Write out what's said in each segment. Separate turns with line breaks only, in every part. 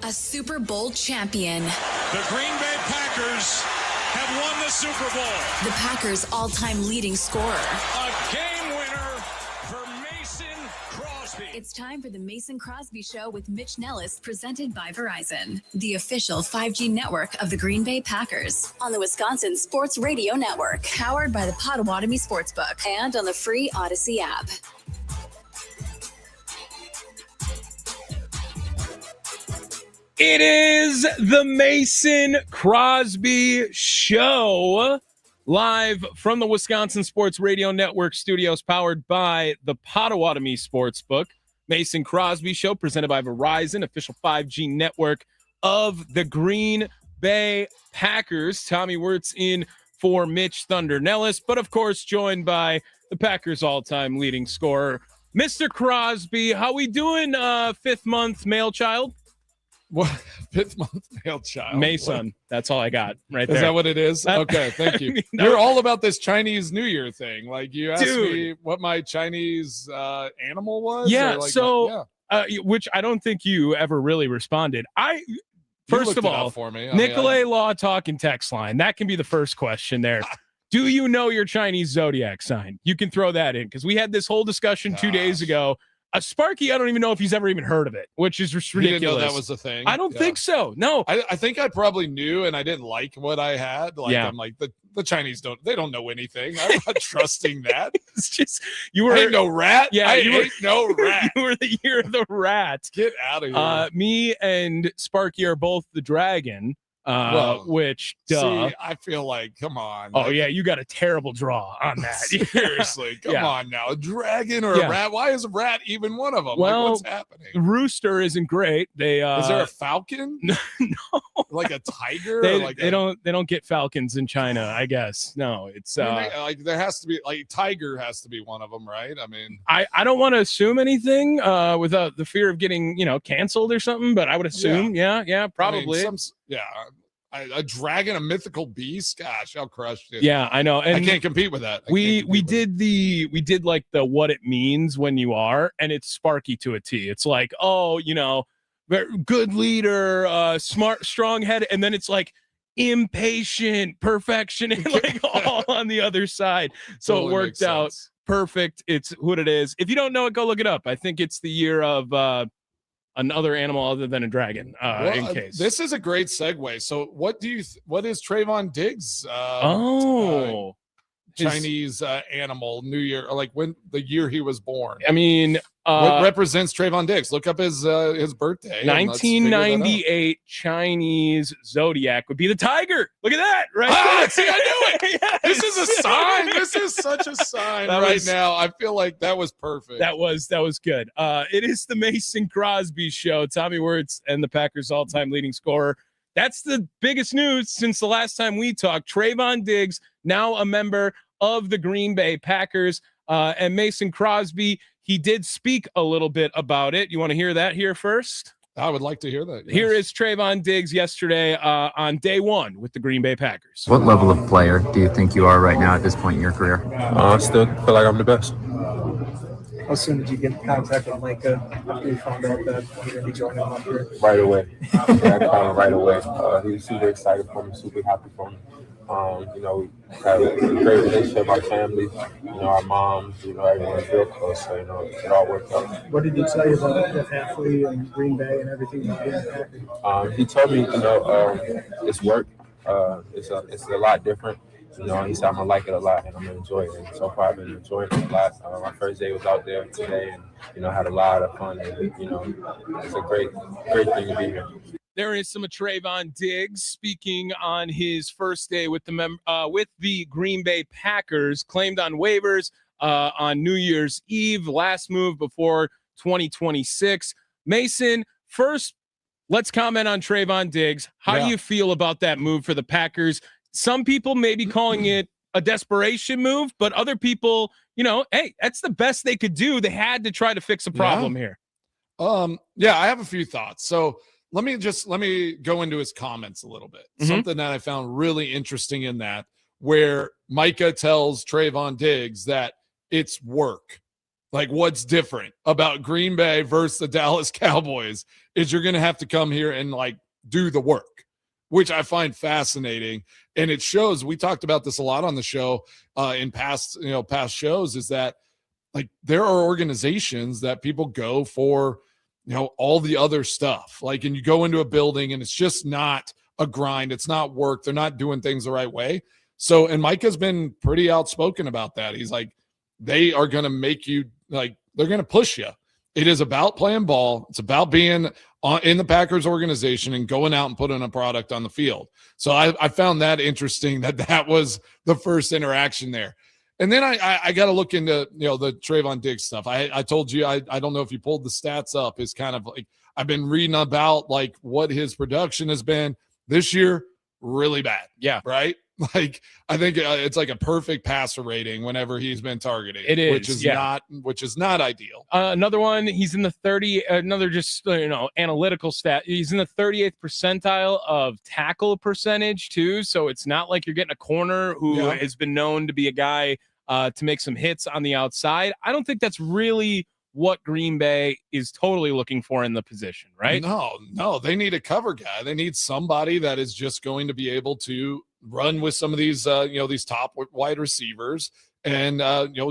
A Super Bowl champion.
The Green Bay Packers have won the Super Bowl.
The Packers' all-time leading scorer.
A game winner for Mason Crosby.
It's time for the Mason Crosby Show with Mitch Nellis, presented by Verizon, the official 5G network of the Green Bay Packers, on the Wisconsin Sports Radio Network, powered by the Potawatomi Sportsbook, and on the free Odyssey app.
It is the Mason Crosby Show, live from the Wisconsin Sports Radio Network studios, powered by the Potawatomi Sportsbook. Mason Crosby Show, presented by Verizon, official 5G network of the Green Bay Packers. Tommy Wirtz in for Mitch Thunder Nellis, but of course joined by the Packers' all-time leading scorer, Mr. Crosby. How we doing, fifth month male child?
What, fifth month male child?
Mason. That's all I got right there.
Is that what it is? Okay, thank you. You're all about this Chinese New Year thing. Like, you asked me what my Chinese animal was?
Yeah,
like
which I don't think you ever really responded. First of all,
for me.
Nicolay Law Talking text line. That can be the first question there. Do you know your Chinese zodiac sign? You can throw that in, because we had this whole discussion 2 days ago. Sparky, I don't even know if he's ever even heard of it, which is just ridiculous.
You didn't know that was a thing?
I don't think so. No.
I think I probably knew, and I didn't like what I had. I'm like, the Chinese don't know anything. I'm not trusting that.
It's just,
I ain't no rat.
Yeah,
I ain't no rat.
You were the year of the rat.
Get out of here.
Me and Sparky are both the dragon. Which, duh.
See, I feel like, come on.
Oh, yeah, you got a terrible draw on that.
Seriously, come on now. A dragon or a rat? Why is a rat even one of them?
Well,
what's happening?
Rooster isn't great. They
is there a falcon?
No.
Like a tiger?
They don't get falcons in China, I guess. No, it's
like there has to be, like, tiger has to be one of them, right? I mean,
I don't want to assume anything without the fear of getting canceled or something, but I would assume, yeah, probably.
I mean, a dragon, a mythical beast. Gosh, I'll crush it.
Yeah, I know. And
I can't compete with that.
We did like the what it means when you are, and it's Sparky to a T. It's like, good leader, smart, strong head, and then it's like impatient, perfection, and like all on the other side. So
totally
it worked out perfect. It's what it is. If you don't know it, go look it up. I think it's the year of another animal other than a dragon. In case
this is a great segue. So what is Trayvon Diggs? Chinese animal New Year, or like when the year he was born.
I mean,
what represents Trayvon Diggs? Look up his birthday.
1998 Chinese zodiac would be the tiger. Look at that, right?
See, I knew it. Yes. This is a sign. This is such a sign now. I feel like that was perfect.
That was good. It is the Mason Crosby Show. Tommy Wirtz and the Packers' all-time leading scorer. That's the biggest news since the last time we talked. Trayvon Diggs, now a member of the Green Bay Packers. And Mason Crosby, he did speak a little bit about it. You want to hear that here first?
I would like to hear that. Yes.
Here is Trayvon Diggs yesterday on day one with the Green Bay Packers.
What level of player do you think you are right now at this point in your career?
I still feel like I'm the best.
How soon did you get in contact with Micah after you found out that you're going to be joining him up here?
Right away. I called him right away. He was super excited for me, super happy for me. We have a great relationship, our family, our moms, everyone's real close, so, it all worked out.
What did he tell you about the family and Green Bay and everything that being Packers?
He told me, it's work. It's a lot different. He said I'm going to like it a lot and I'm going to enjoy it. And so far I've been enjoying it a lot. My first day was out there today and, had a lot of fun. And, it's a great thing to be here.
There is some of Trayvon Diggs speaking on his first day with the Green Bay Packers, claimed on waivers on New Year's Eve, last move before 2026. Mason, first, let's comment on Trayvon Diggs. How do you feel about that move for the Packers? Some people may be calling it a desperation move, but other people, hey, that's the best they could do. They had to try to fix a problem here.
I have a few thoughts. So let me go into his comments a little bit.
Mm-hmm.
Something that I found really interesting in that, where Micah tells Trayvon Diggs that it's work. Like, what's different about Green Bay versus the Dallas Cowboys is you're going to have to come here and, like, do the work, which I find fascinating. And it shows, we talked about this a lot on the show in past shows, is that, like, there are organizations that people go for, all the other stuff. Like, and you go into a building and it's just not a grind. It's not work. They're not doing things the right way. So, and Micah's been pretty outspoken about that. He's like, they are going to make you, like, they're going to push you. It is about playing ball. It's about being in the Packers organization and going out and putting a product on the field. So I found that interesting that was the first interaction there. And then I got to look into, the Trayvon Diggs stuff. I told you, I don't know if you pulled the stats up, is kind of like, I've been reading about, like, what his production has been this year. Really bad. Yeah. Right. Like, I think it's like a perfect passer rating whenever he's been targeted.
It is,
which is not ideal.
Another one, he's in the 30. Another just analytical stat. He's in the 38th percentile of tackle percentage too. So it's not like you're getting a corner who has been known to be a guy to make some hits on the outside. I don't think that's really what Green Bay is totally looking for in the position, right?
No, they need a cover guy. They need somebody that is just going to be able to run with some of these, these top wide receivers and,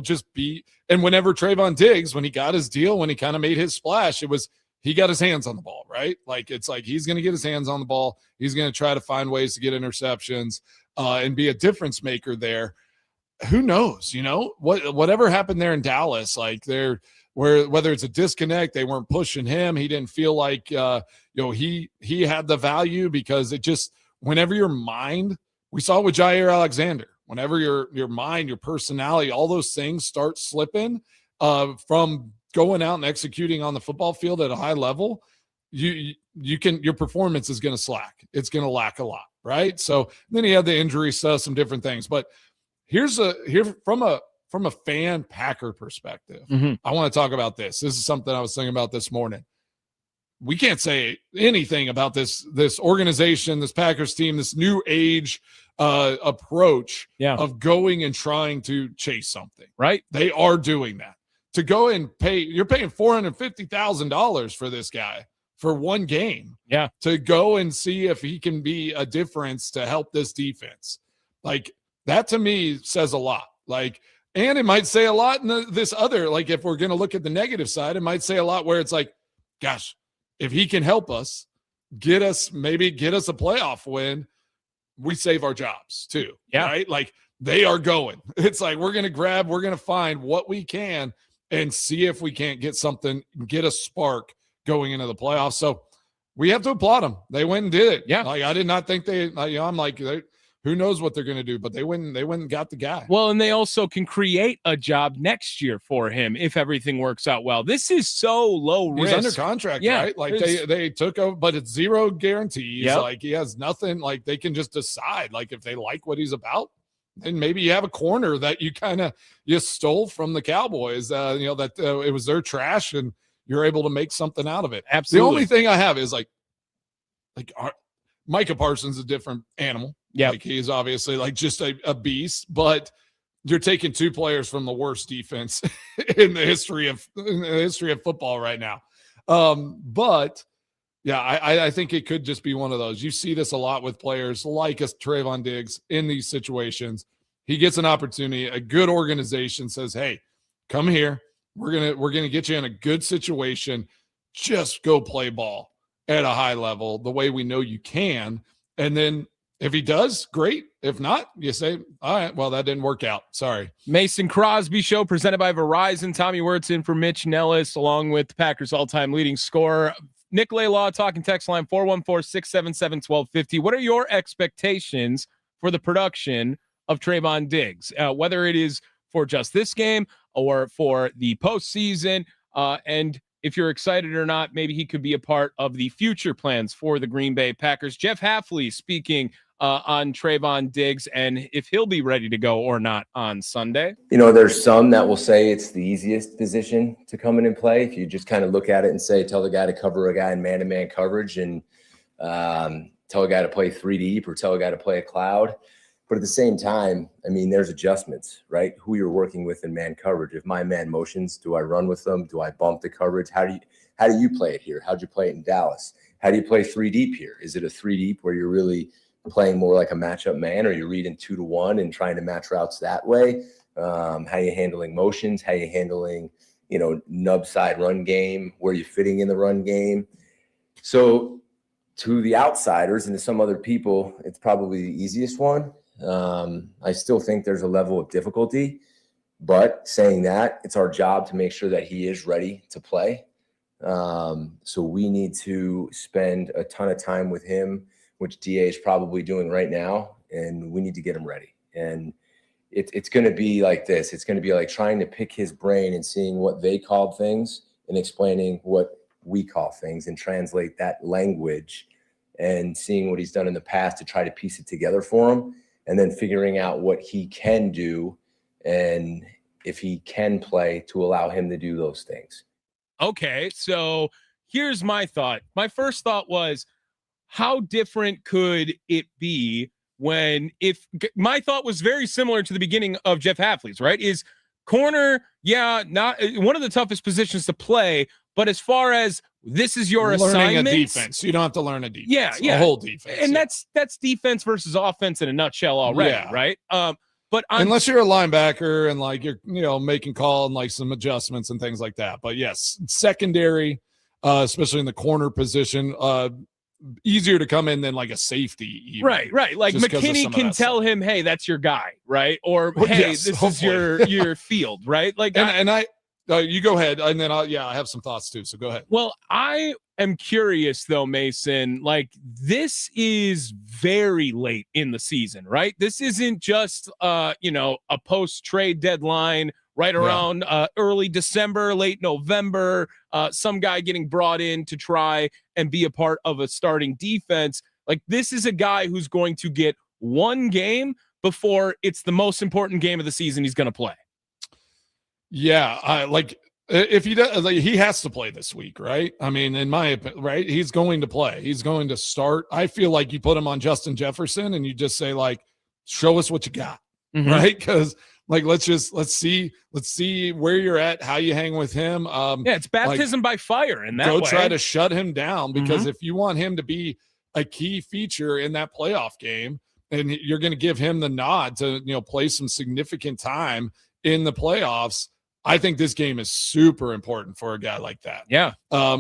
just be. And whenever Trayvon Diggs, when he got his deal, when he kind of made his splash, he got his hands on the ball, right? Like, it's like he's going to get his hands on the ball. He's going to try to find ways to get interceptions and be a difference maker there. Who knows, whatever happened there in Dallas, like whether it's a disconnect, they weren't pushing him. He didn't feel like, he had the value, because it just, whenever your mind, we saw it with Jair Alexander, whenever your mind, your personality, all those things start slipping from going out and executing on the football field at a high level, your performance is going to slack. It's going to lack a lot. Right. So then he had the injury stuff, some different things, but here from a fan Packer perspective, I want to talk about this. This is something I was thinking about this morning. We can't say anything about this organization, this Packers team, this new age approach of going and trying to chase something, right? They are doing that. To go and you're paying $450,000 for this guy for one game. Yeah. To go and see if he can be a difference to help this defense. Like, that to me says a lot. Like, and it might say a lot in this other, like, if we're going to look at the negative side, it might say a lot where it's like, gosh, if he can help us, get us a playoff win, we save our jobs too. Yeah. Right. Like, they are going. It's like, we're going to find what we can and see if we can't get a spark going into the playoffs. So we have to applaud them. They went and did it. Yeah. Like, I did not think I'm like, who knows what they're going to do, but they went and got the guy. Well, and they also can create a job next year for him if everything works out well. This is so low risk. He's under contract, right? Like, they took over, but it's zero guarantees. Yep. Like, he has nothing. Like, they can just decide, like, if they like what he's about, then maybe you have a corner that you stole from the Cowboys, it was their trash and you're able to make something out of it. Absolutely. The only thing I have is like Micah Parsons is a different animal. Yeah, like, he's obviously like just a beast, but you're taking two players from the worst defense in the history of football right now. But yeah, I think it could just be one of those. You see this a lot with players like Trayvon Diggs in these situations. He gets an opportunity. A good organization says, "Hey, come here. We're gonna get you in a good situation. Just go play ball at a high level the way we know you can." And then, if he does, great. If not, you say, all right, well, that didn't work out. Sorry. Mason Crosby Show presented by Verizon. Tommy Wirtz in for Mitch Nellis, along with the Packers' all-time leading scorer, Nick Laylaw, talking text line 414-677-1250. What are your expectations for the production of Trayvon Diggs, whether it is for just this game or for the postseason? And if you're excited or not, maybe he could be a part of the future plans for the Green Bay Packers. Jeff Hafley speaking on Trayvon Diggs and if he'll be ready to go or not on Sunday.
There's some that will say it's the easiest position to come in and play. If you just kind of look at it and say, tell the guy to cover a guy in man-to-man coverage and tell a guy to play 3 deep or tell a guy to play a cloud. But at the same time, I mean, there's adjustments, right? Who you're working with in man coverage. If my man motions, do I run with them? Do I bump the coverage? How do you play it here? How'd you play it in Dallas? How do you play 3 deep here? Is it a 3 deep where you're really playing more like a matchup man, or you're reading 2-to-1 and trying to match routes that way? How are you handling motions? How are you handling, nub side run game? Where are you fitting in the run game? So to the outsiders and to some other people, it's probably the easiest one. I still think there's a level of difficulty, but saying that, it's our job to make sure that he is ready to play. So we need to spend a ton of time with him, which DA is probably doing right now, and we need to get him ready. And it's going to be like this. It's going to be like trying to pick his brain and seeing what they called things and explaining what we call things and translate that language and seeing what he's done in the past to try to piece it together for him, and then figuring out what he can do and if he can play to allow him to do those things.
Okay, so here's my thought. My first thought was, how different could it be my thought was very similar to the beginning of Jeff Hafley's, right? Is corner, not one of the toughest positions to play, but as far as this is your assignment,
a defense, you don't have to learn a defense,
a
whole defense,
and that's defense versus offense in a nutshell already, right? But
unless you're a linebacker and like you're making call and like some adjustments and things like that. But yes, secondary, especially in the corner position, easier to come in than like a safety even.
Right like McKinney can tell him, hey, that's your guy, right? Or hey, this hopefully. Is your field, right? Like
and I you go ahead, and then I have some thoughts too, so go ahead.
Well, I am curious though, Mason, like this is very late in the season, right? This isn't just a post-trade deadline right around early December, late November, some guy getting brought in to try and be a part of a starting defense. Like this is a guy who's going to get one game before it's the most important game of the season he's going to play.
Yeah, if he does, he has to play this week, right? I mean, in my opinion, right, he's going to play. He's going to start. I feel like you put him on Justin Jefferson and you just say like, show us what you got, right? Because like let's see where you're at, how you hang with him.
It's baptism by fire in that
go
way.
Try to shut him down, because if you want him to be a key feature in that playoff game, and you're going to give him the nod to play some significant time in the playoffs, I think this game is super important for a guy like that.
Yeah.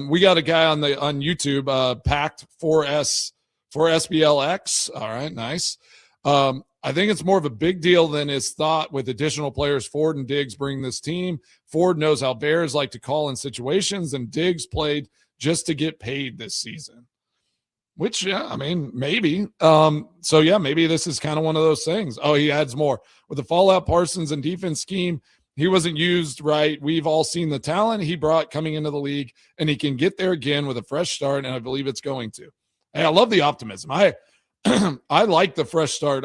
We got a guy on YouTube, Packed 4S for SBLX. All right, nice. I think it's more of a big deal than is thought with additional players Ford and Diggs bring this team. Ford knows how Bears like to call in situations, and Diggs played just to get paid this season. Which, maybe. Maybe this is kind of one of those things. Oh, he adds more. With the fallout Parsons and defense scheme, he wasn't used right. We've all seen the talent he brought coming into the league, and he can get there again with a fresh start, and I believe it's going to. Hey, I love the optimism. I like the fresh start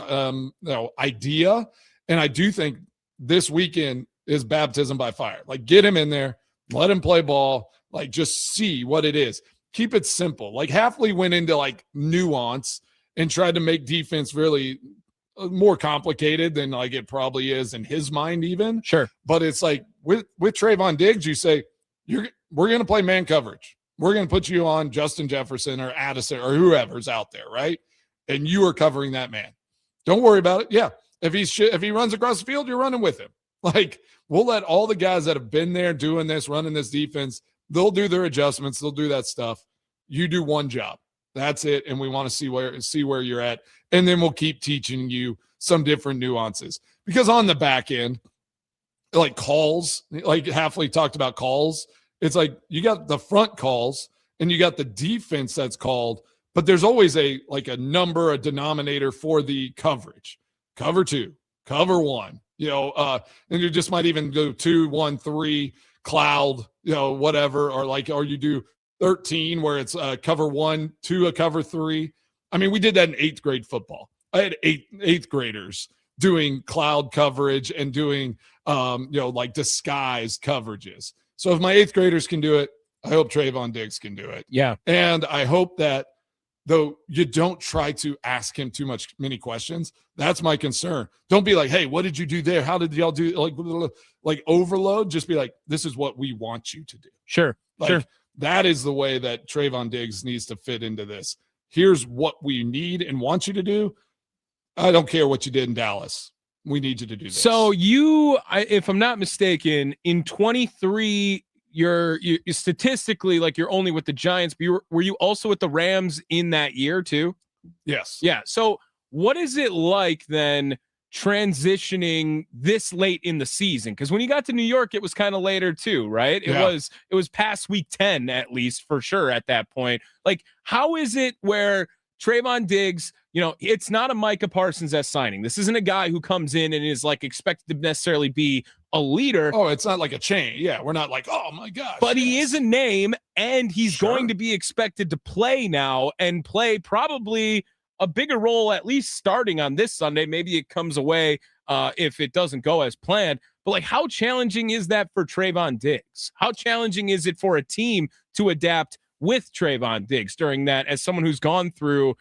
idea, and I do think this weekend is baptism by fire. Like, get him in there, let him play ball, like just see what it is. Keep it simple. Like Hafley went into like nuance and tried to make defense really more complicated than like it probably is in his mind even.
Sure.
But it's like with Trayvon Diggs, you say, we're going to play man coverage. We're going to put you on Justin Jefferson or Addison or whoever's out there, right? And you are covering that man. Don't worry about it. Yeah. If he runs across the field, you're running with him. Like, we'll let all the guys that have been there doing this, running this defense, they'll do their adjustments. They'll do that stuff. You do one job. That's it. And we want to see where you're at. And then we'll keep teaching you some different nuances. Because on the back end, like calls, like Hafley talked about calls, it's like you got the front calls and you got the defense that's called, but there's always a number, a denominator for the coverage. Cover 2, cover 1, and you just might even go 2, 1, 3, cloud, whatever, or you do 13 where it's cover 1, 2, a cover 3. I mean, we did that in 8th grade football. I had eighth graders doing cloud coverage and doing, disguised coverages. So if my 8th graders can do it, I hope Trayvon Diggs can do it.
Yeah.
And I hope that though you don't try to ask him many questions. That's my concern. Don't be like, hey, what did you do there? How did y'all do? Like overload. Just be like, this is what we want you to do.
Sure.
That is the way that Trayvon Diggs needs to fit into this. Here's what we need and want you to do. I don't care what you did in Dallas. We need you to do this.
So if I'm not mistaken, in 23, you're statistically like you're only with the Giants, but were you also with the Rams in that year too?
Yes.
Yeah. So what is it like then transitioning this late in the season? Because when you got to New York, it was kind of later too, right? It was past week 10 at least for sure at that point. Like, how is it where Trayvon Diggs, it's not a Micah Parsons signing. This isn't a guy who comes in and is like expected to necessarily be a leader.
Oh, it's not like a chain. Yeah, we're not like, oh my gosh.
But he is a name, and he's going to be expected to play now and play probably a bigger role, at least starting on this Sunday. Maybe it comes away if it doesn't go as planned. But like, how challenging is that for Trayvon Diggs? How challenging is it for a team to adapt with Trayvon Diggs during that, as someone who's gone through,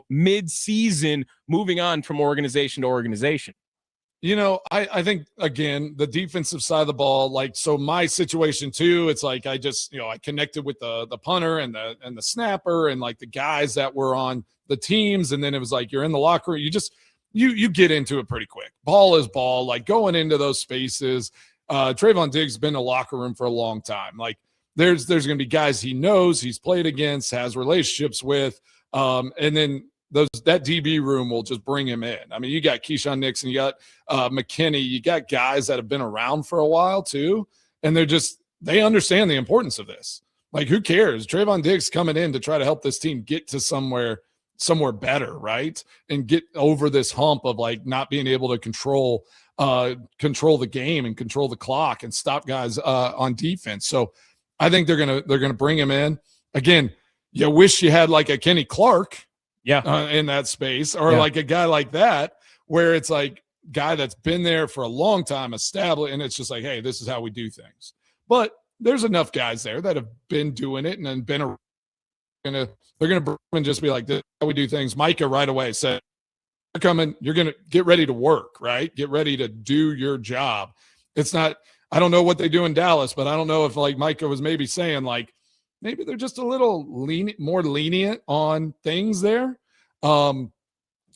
mid-season, moving on from organization to organization?
I think, again, the defensive side of the ball, like, so my situation too, it's like I just, I connected with the punter and the snapper and like the guys that were on the teams. And then it was like, you're in the locker room. You get into it pretty quick. Ball is ball, like going into those spaces. Trayvon Diggs has been in the locker room for a long time. Like there's going to be guys he knows, he's played against, has relationships with. And then that DB room will just bring him in. I mean, you got Keyshawn Nixon, you got McKinney, you got guys that have been around for a while too. And they understand the importance of this. Like, who cares? Trayvon Diggs coming in to try to help this team get to somewhere better, right? And get over this hump of like not being able to control the game and control the clock and stop guys on defense. So I think they're gonna bring him in. Again, you wish you had like a Kenny Clark in that space, or like a guy like that, where it's like guy that's been there for a long time, established, and it's just like, hey, this is how we do things. But there's enough guys there that have been doing it and then they're gonna bring and just be like, this is how we do things. Micah right away said, you're coming, you're gonna get ready to work, right? Get ready to do your job. It's not, I don't know what they do in Dallas, but I don't know if like Micah was maybe saying like, maybe they're just a little more lenient on things there, and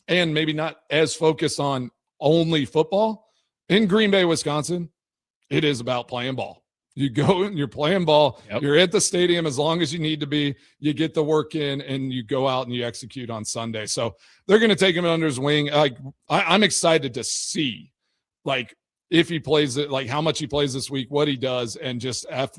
maybe not as focused on only football. In Green Bay, Wisconsin, it is about playing ball. You go and you're playing ball. Yep. You're at the stadium as long as you need to be. You get the work in, and you go out and you execute on Sunday. So they're going to take him under his wing. I'm excited to see, like, if he plays it, like how much he plays this week, what he does, and just if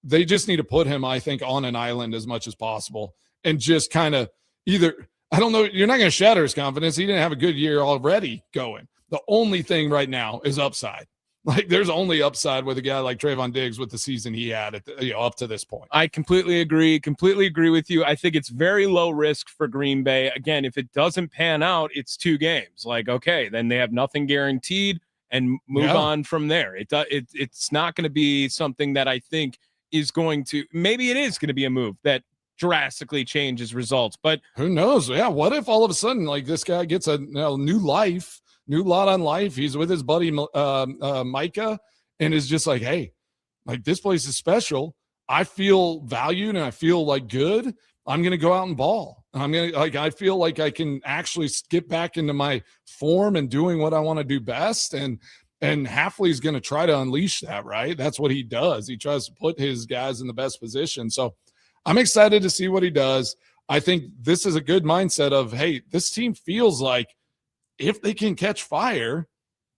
they just need to put him, I think, on an island as much as possible, and just kind of either, I don't know, you're not going to shatter his confidence. He didn't have a good year already going. The only thing right now is upside. Like, there's only upside with a guy like Trayvon Diggs with the season he had up to this point.
I completely agree with you. I think it's very low risk for Green Bay. Again, if it doesn't pan out, it's 2 games. Like, okay, then they have nothing guaranteed and move on from there. It's not going to be something that I think is going to, maybe it is going to be a move that drastically changes results, but
who knows? Yeah. What if all of a sudden, like, this guy gets a new lot on life. He's with his buddy Micah, and is just like, hey, like, this place is special. I feel valued and I feel like good. I'm going to go out and ball. I feel like I can actually get back into my form and doing what I want to do best. And Hafley's going to try to unleash that, right? That's what he does. He tries to put his guys in the best position. So I'm excited to see what he does. I think this is a good mindset of, hey, this team feels like if they can catch fire,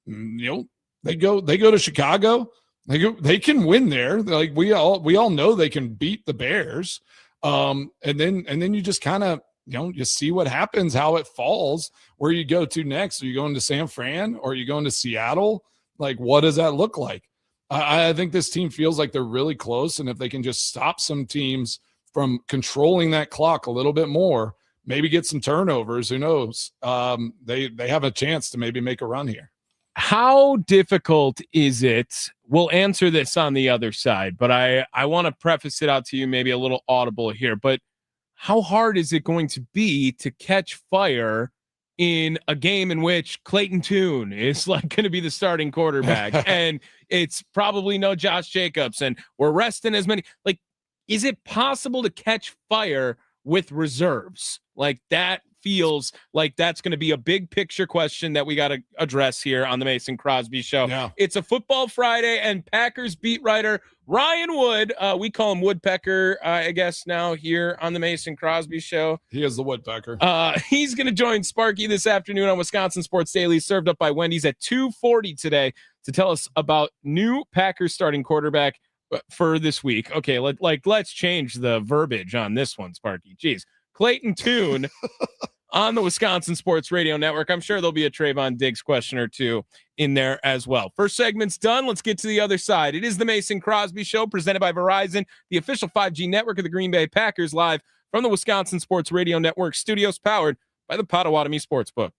they go to Chicago, they can win there. Like, we all know they can beat the Bears. And then you just kind of, you see what happens, how it falls, where you go to next. Are you going to San Fran, or are you going to Seattle? Like, what does that look like? I think this team feels like they're really close. And if they can just stop some teams from controlling that clock a little bit more, maybe get some turnovers, who knows? They have a chance to maybe make a run here.
How difficult is it? We'll answer this on the other side, but I want to preface it out to you, maybe a little audible here, but how hard is it going to be to catch fire in a game in which Clayton Tune is like going to be the starting quarterback and it's probably no Josh Jacobs and we're resting as many? Like, is it possible to catch fire with reserves? Like, that feels like that's going to be a big picture question that we got to address here on the Mason Crosby Show.
Yeah.
It's a football Friday, and Packers beat writer Ryan Wood, we call him Woodpecker, I guess now here on the Mason Crosby Show.
He is the Woodpecker.
He's going to join Sparky this afternoon on Wisconsin Sports Daily, served up by Wendy's at 2:40 today to tell us about new Packers starting quarterback for this week. Okay, let's change the verbiage on this one, Sparky. Jeez. Clayton Tune on the Wisconsin Sports Radio Network. I'm sure there'll be a Trayvon Diggs question or two in there as well. First segment's done. Let's get to the other side. It is the Mason Crosby Show presented by Verizon, the official 5G network of the Green Bay Packers, live from the Wisconsin Sports Radio Network studios, powered by the Potawatomi Sportsbook.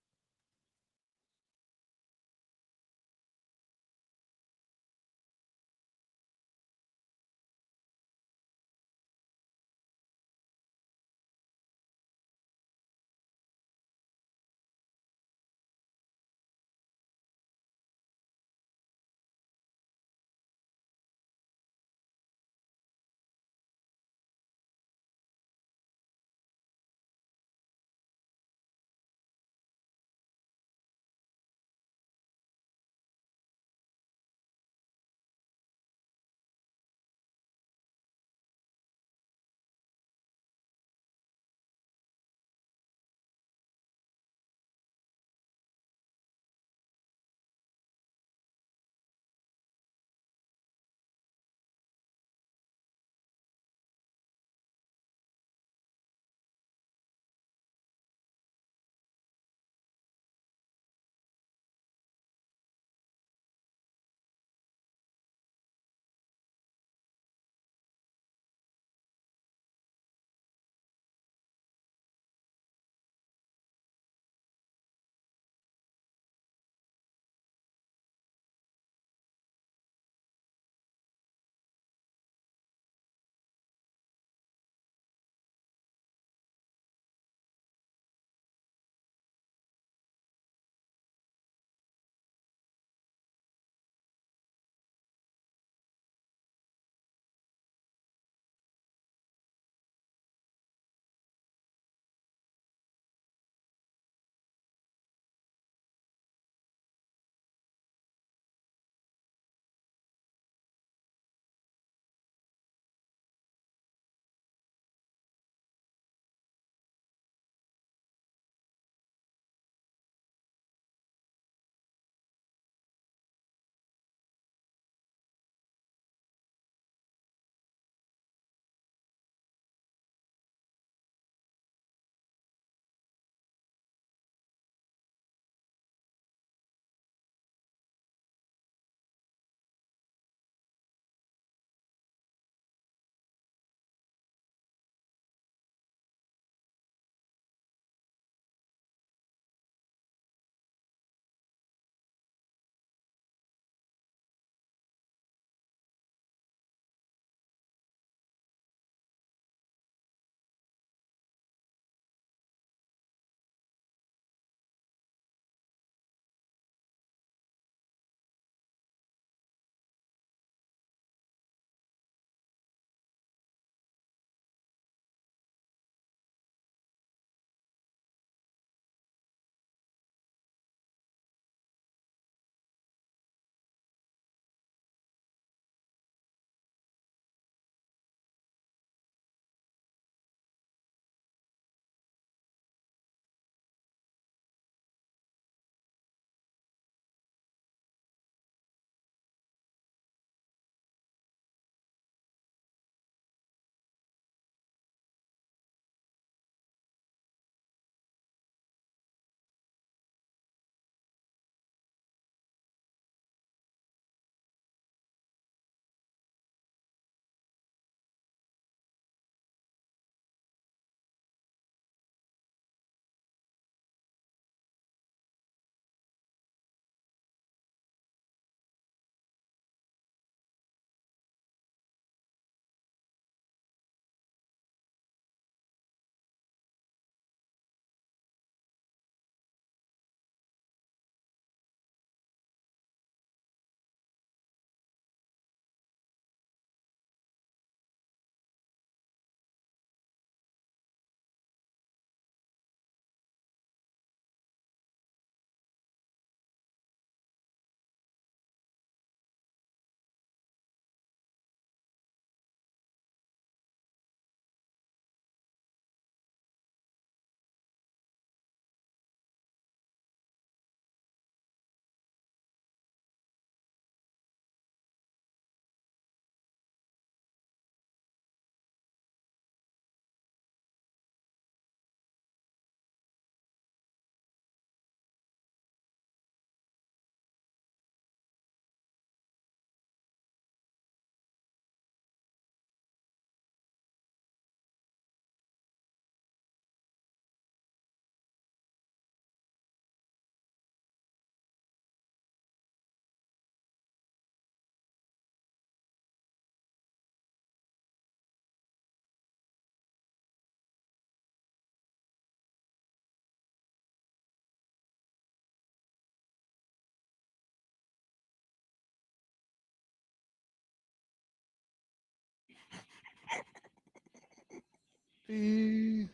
Crosby.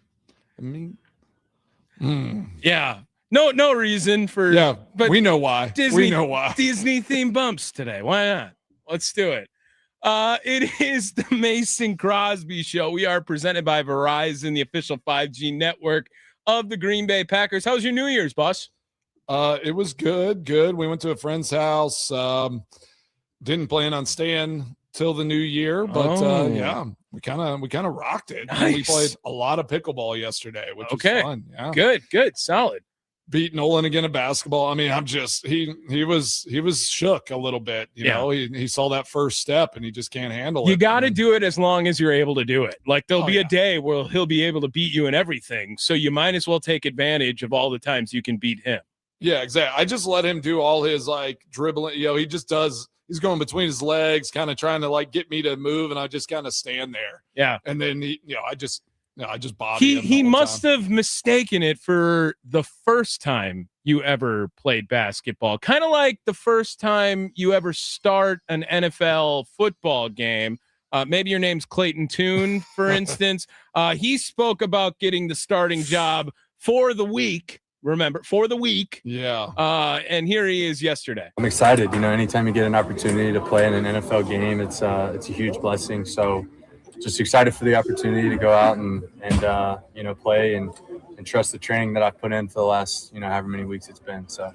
I mean,
Yeah. No reason for.
yeah,
but
we know why. We know why.
Disney theme bumps today. Why not? Let's do it. It is the Mason Crosby Show. We are presented by Verizon, the official 5G network of the Green Bay Packers. How was your New Year's, boss?
It was good. We went to a friend's house. Didn't plan on staying till the new year, but yeah, we kind of rocked it.
Nice.
We played a lot of pickleball yesterday, which was fun. Yeah,
Good, solid.
Beat Nolan again at basketball. I mean, he was shook a little bit. You know, he saw that first step and he just can't handle it.
You got to do it as long as you're able to do it. Like there'll be a day where he'll be able to beat you in everything. So you might as well take advantage of all the times you can beat him.
Yeah, exactly. I just let him do all his like dribbling. You know, he's going between his legs, kind of trying to like get me to move, and I just kind of stand there.
Yeah.
And then I just body him.
He must have mistaken it for the first time you ever played basketball. Kind of like the first time you ever start an NFL football game. Maybe your name's Clayton Tune, for instance. He spoke about getting the starting job for the week. Remember, for the week.
Yeah.
And here he is yesterday.
I'm excited. You know, anytime you get an opportunity to play in an NFL game, it's a huge blessing. So just excited for the opportunity to go out and play and trust the training that I've put in for the last, however many weeks it's been. So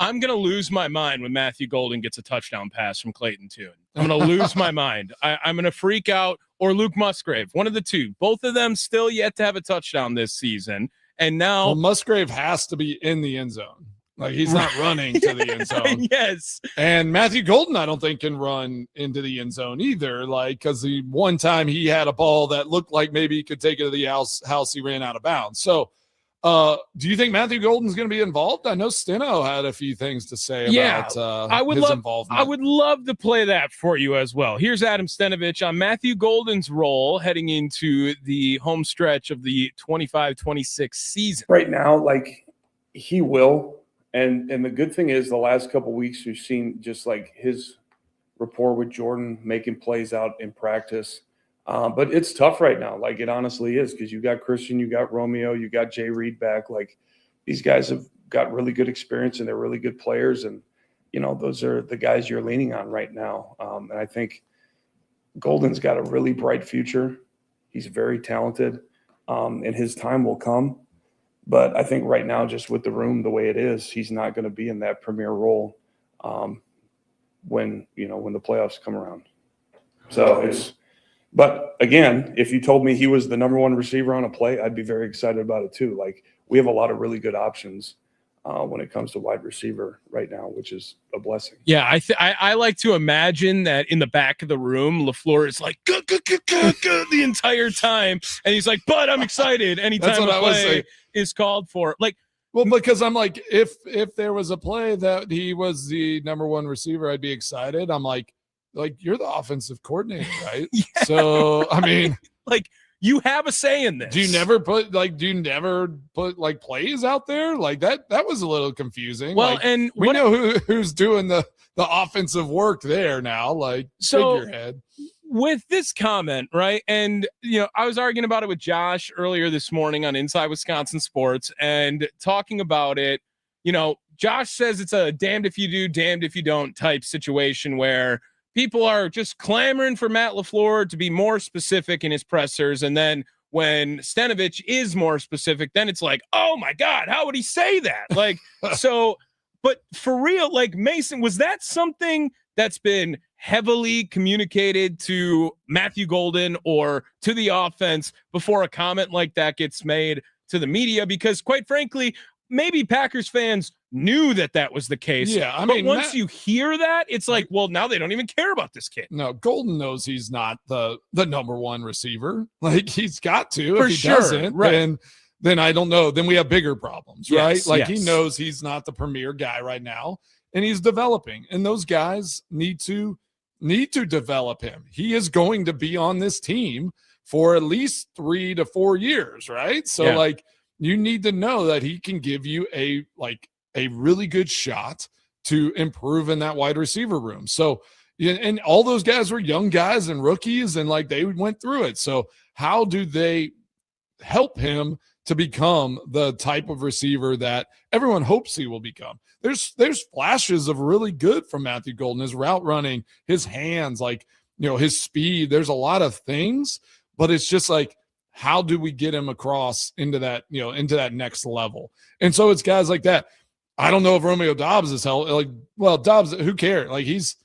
I'm going to lose my mind when Matthew Golden gets a touchdown pass from Clayton Tune. I'm going to lose my mind. I'm going to freak out, or Luke Musgrave, one of the two. Both of them still yet to have a touchdown this season. And now
Musgrave has to be in the end zone. Like he's not running to the end zone.
Yes.
And Matthew Golden, I don't think can run into the end zone either. Like, cause the one time he had a ball that looked like maybe he could take it to the house, he ran out of bounds. So, do you think Matthew Golden's going to be involved? I know Steno had a few things to say about his involvement.
I would love to play that for you as well. Here's Adam Stenovich on Matthew Golden's role heading into the home stretch of the 25-26 season.
Right now, like he will. And the good thing is the last couple of weeks we've seen just like his rapport with Jordan making plays out in practice. But it's tough right now. Like it honestly is, because you got Christian, you got Romeo, you got Jay Reed back. Like these guys have got really good experience and they're really good players. And, those are the guys you're leaning on right now. And I think Golden's got a really bright future. He's very talented and his time will come. But I think right now, just with the room the way it is, he's not going to be in that premier role when the playoffs come around. So but again, if you told me he was the number one receiver on a play, I'd be very excited about it too. Like we have a lot of really good options when it comes to wide receiver right now, which is a blessing.
Yeah, I like to imagine that in the back of the room, LaFleur is like the entire time, and he's like, "But I'm excited anytime a play is called for." Like,
well, because I'm like, if there was a play that he was the number one receiver, I'd be excited. I'm like you're the offensive coordinator, right? Yeah. So I mean,
like you have a say in this.
Do you never put plays out there like that? That was a little confusing.
Well, and
we know who's doing the offensive work there now. Like figurehead.
With this comment, right? And I was arguing about it with Josh earlier this morning on Inside Wisconsin Sports, and talking about it. Josh says it's a damned if you do, damned if you don't type situation where people are just clamoring for Matt LaFleur to be more specific in his pressers. And then when Stenovich is more specific, then it's like, oh my God, how would he say that? Like, so, but for real, like Mason, was that something that's been heavily communicated to Matthew Golden or to the offense before a comment like that gets made to the media? Because quite frankly, maybe Packers fans knew that was the case.
Yeah, I
mean, once you hear that, it's like, well, now they don't even care about this kid.
No, Golden knows he's not the number one receiver. Like he's got to.
For
if he
sure,
doesn't,
right.
then I don't know. Then we have bigger problems, right?
Yes,
Like he knows he's not the premier guy right now, and he's developing. And those guys need to develop him. He is going to be on this team for at least 3 to 4 years, right? So you need to know that he can give you a really good shot to improve in that wide receiver room. So, and all those guys were young guys and rookies, and like they went through it. So how do they help him to become the type of receiver that everyone hopes he will become. There's flashes of really good from Matthew Golden, his route running, his hands, like, his speed. There's a lot of things, but it's just like, how do we get him across into that, into that next level? And so it's guys like that. I don't know if Romeo Doubs is Doubs, who cares? Like he's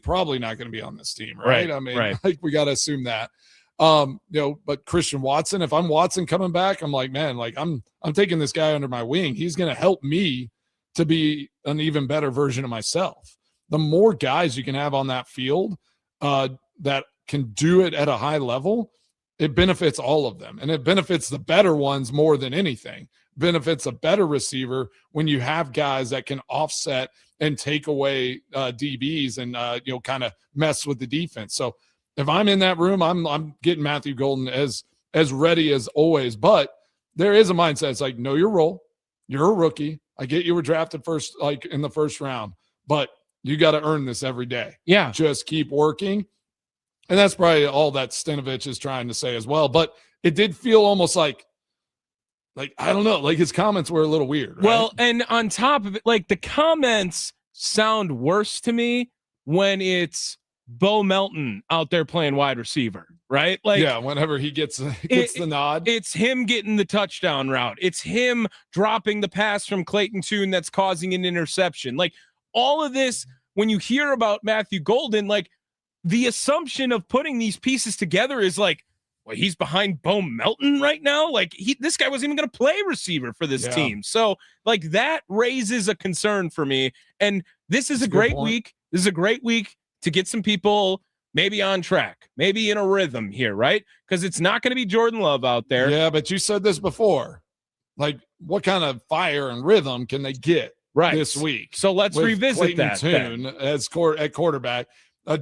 probably not going to be on this team, right? I mean, like we got to assume that. But Christian Watson, if I'm Watson coming back, I'm like, man, like I'm taking this guy under my wing. He's going to help me to be an even better version of myself. The more guys you can have on that field that can do it at a high level, it benefits all of them. And it benefits the better ones more than anything. Benefits a better receiver when you have guys that can offset and take away DBs and, kind of mess with the defense. So if I'm in that room, I'm getting Matthew Golden as ready as always. But there is a mindset. It's like, know your role. You're a rookie. I get you were drafted first, like in the first round, but you got to earn this every day.
Yeah.
Just keep working. And that's probably all that Stenavich is trying to say as well. But it did feel almost like, I don't know, like his comments were a little weird. Right?
Well, and on top of it, like the comments sound worse to me when it's Bo Melton out there playing wide receiver, right? Like,
yeah, whenever he gets the nod.
It's him getting the touchdown route. It's him dropping the pass from Clayton Tune that's causing an interception. Like all of this, when you hear about Matthew Golden, like the assumption of putting these pieces together is like, well, he's behind Bo Melton right now. Like this guy wasn't even going to play receiver for this team. So like that raises a concern for me. And this is a great week. This is a great week to get some people maybe on track, maybe in a rhythm here, right? Because it's not going to be Jordan Love out there.
Yeah, but you said this before. Like, what kind of fire and rhythm can they get this week?
So let's revisit
Clayton Tune at quarterback.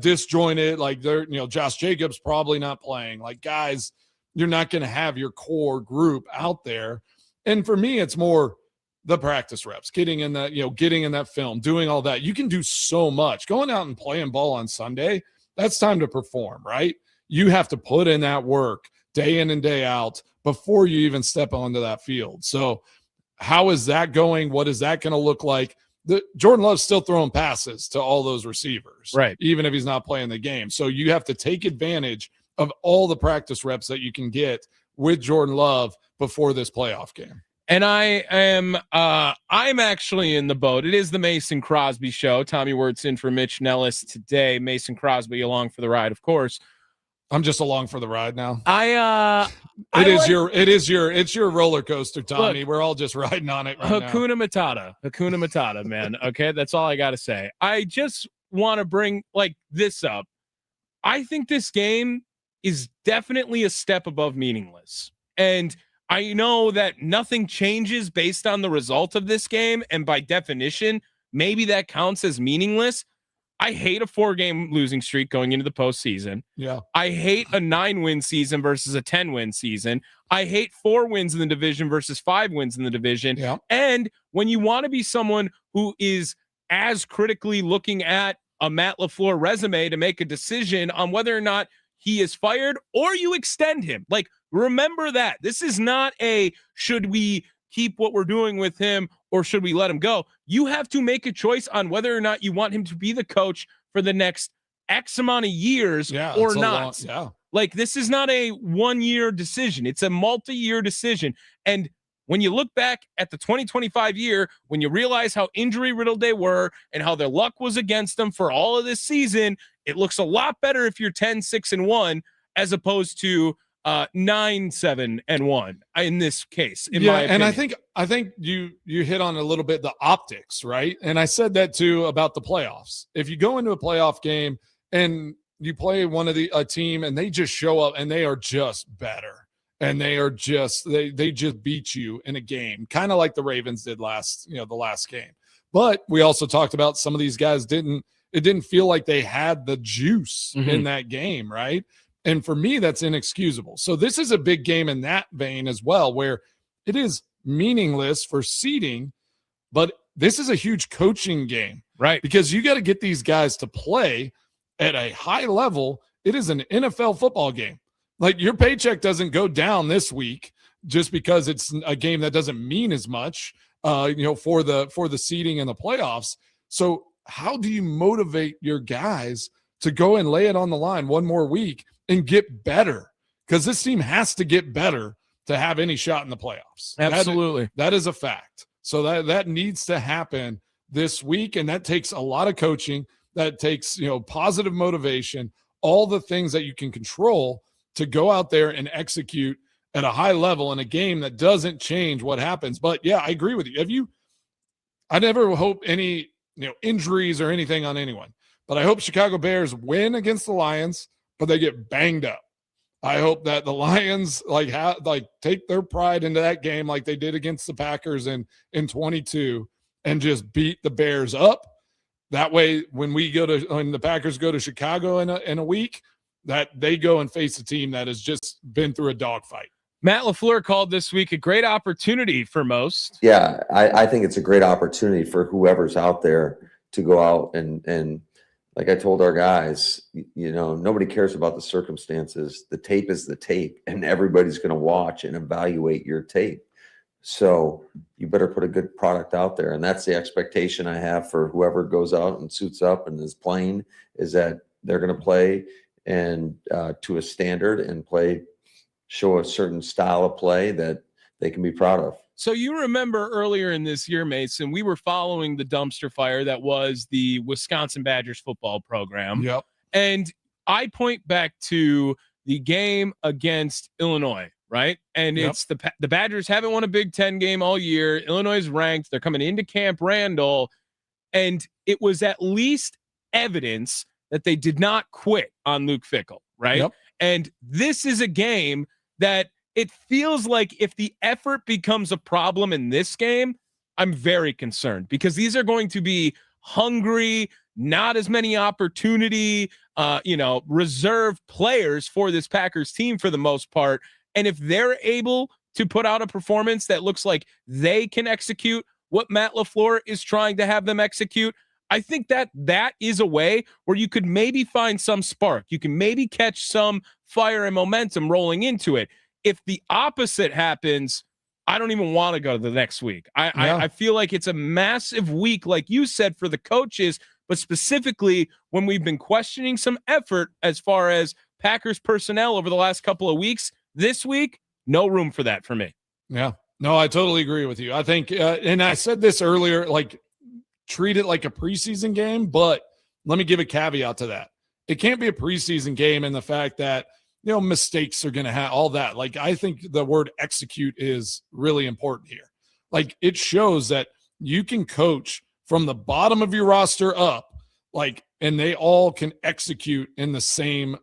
Disjointed, like they're, Josh Jacobs probably not playing. Like, guys, you're not going to have your core group out there. And for me, it's more the practice reps, getting in that film, doing all that. You can do so much. Going out and playing ball on Sunday, that's time to perform, right? You have to put in that work day in and day out before you even step onto that field. So how is that going? What is that going to look like? Jordan Love's still throwing passes to all those receivers,
right? Even
if he's not playing the game. So you have to take advantage of all the practice reps that you can get with Jordan Love before this playoff game.
And I'm actually in the boat. It is the Mason Crosby show. Tommy Wirtz in for Mitch Nellis today. Mason Crosby along for the ride, of course.
I'm just along for the ride now.
It's
your roller coaster, Tommy.
Look,
we're all just riding on it right now.
Hakuna Matata, man. Okay, that's all I got to say. I just want to bring this up. I think this game is definitely a step above meaningless. And I know that nothing changes based on the result of this game. And by definition, maybe that counts as meaningless. I hate a 4-game losing streak going into the postseason.
Yeah.
I hate a 9-win season versus a 10-win season. I hate 4 wins in the division versus 5 wins in the division.
Yeah.
And when you want to be someone who is as critically looking at a Matt LaFleur resume to make a decision on whether or not he is fired or you extend him, remember that. This is not a should we keep what we're doing with him or should we let him go? You have to make a choice on whether or not you want him to be the coach for the next X amount of years or not. This is not a 1-year decision. It's a multi-year decision. And when you look back at the 2025 year, when you realize how injury riddled they were and how their luck was against them for all of this season, it looks a lot better if you're 10-6-1 as opposed to 9-7-1 in this case, in my opinion.
And I think you hit on a little bit the optics, right? And I said that too about the playoffs. If you go into a playoff game and you play a team and they just show up and they are just better and they are just they just beat you in a game, kind of like the Ravens did the last game. But we also talked about some of these guys didn't feel like they had the juice in that game, right? And for me, that's inexcusable. So this is a big game in that vein as well, where it is meaningless for seeding, but this is a huge coaching game,
right?
Because you got to get these guys to play at a high level. It is an NFL football game. Like, your paycheck doesn't go down this week just because it's a game that doesn't mean as much, for the seeding in the playoffs. So how do you motivate your guys to go and lay it on the line one more week and get better? Because this team has to get better to have any shot in the playoffs.
Absolutely.
That is a fact. So that needs to happen this week, and that takes a lot of coaching. That takes, positive motivation, all the things that you can control to go out there and execute at a high level in a game that doesn't change what happens. But yeah, I agree with you. I never hope any, injuries or anything on anyone, but I hope Chicago Bears win against the Lions, but they get banged up. I hope that the Lions take their pride into that game like they did against the Packers in 22 and just beat the Bears up. That way, when the Packers go to Chicago in a week, that they go and face a team that has just been through a dogfight.
Matt LaFleur called this week a great opportunity for most.
Yeah, I think it's a great opportunity for whoever's out there to go out and like I told our guys, nobody cares about the circumstances. The tape is the tape, and everybody's going to watch and evaluate your tape. So you better put a good product out there. And that's the expectation I have for whoever goes out and suits up and is playing, is that they're going to play and to a standard and show a certain style of play that they can be proud of.
So you remember earlier in this year, Mason, we were following the dumpster fire that was the Wisconsin Badgers football program.
Yep.
And I point back to the game against Illinois, right? And it's the Badgers haven't won a Big Ten game all year. Illinois is ranked. They're coming into Camp Randall. And it was at least evidence that they did not quit on Luke Fickell, right?
Yep.
And this is a game that it feels like if the effort becomes a problem in this game, I'm very concerned, because these are going to be hungry, not as many opportunity, reserved players for this Packers team for the most part. And if they're able to put out a performance that looks like they can execute what Matt LaFleur is trying to have them execute, I think that is a way where you could maybe find some spark. You can maybe catch some fire and momentum rolling into it. If the opposite happens, I don't even want to go to the next week. I feel like it's a massive week, like you said, for the coaches, but specifically when we've been questioning some effort as far as Packers personnel over the last couple of weeks, this week, no room for that for me.
Yeah, no, I totally agree with you. I think, and I said this earlier, treat it like a preseason game, but let me give a caveat to that. It can't be a preseason game in the fact that, mistakes are going to have all that. I think the word execute is really important here. It shows that you can coach from the bottom of your roster up, and they all can execute in the same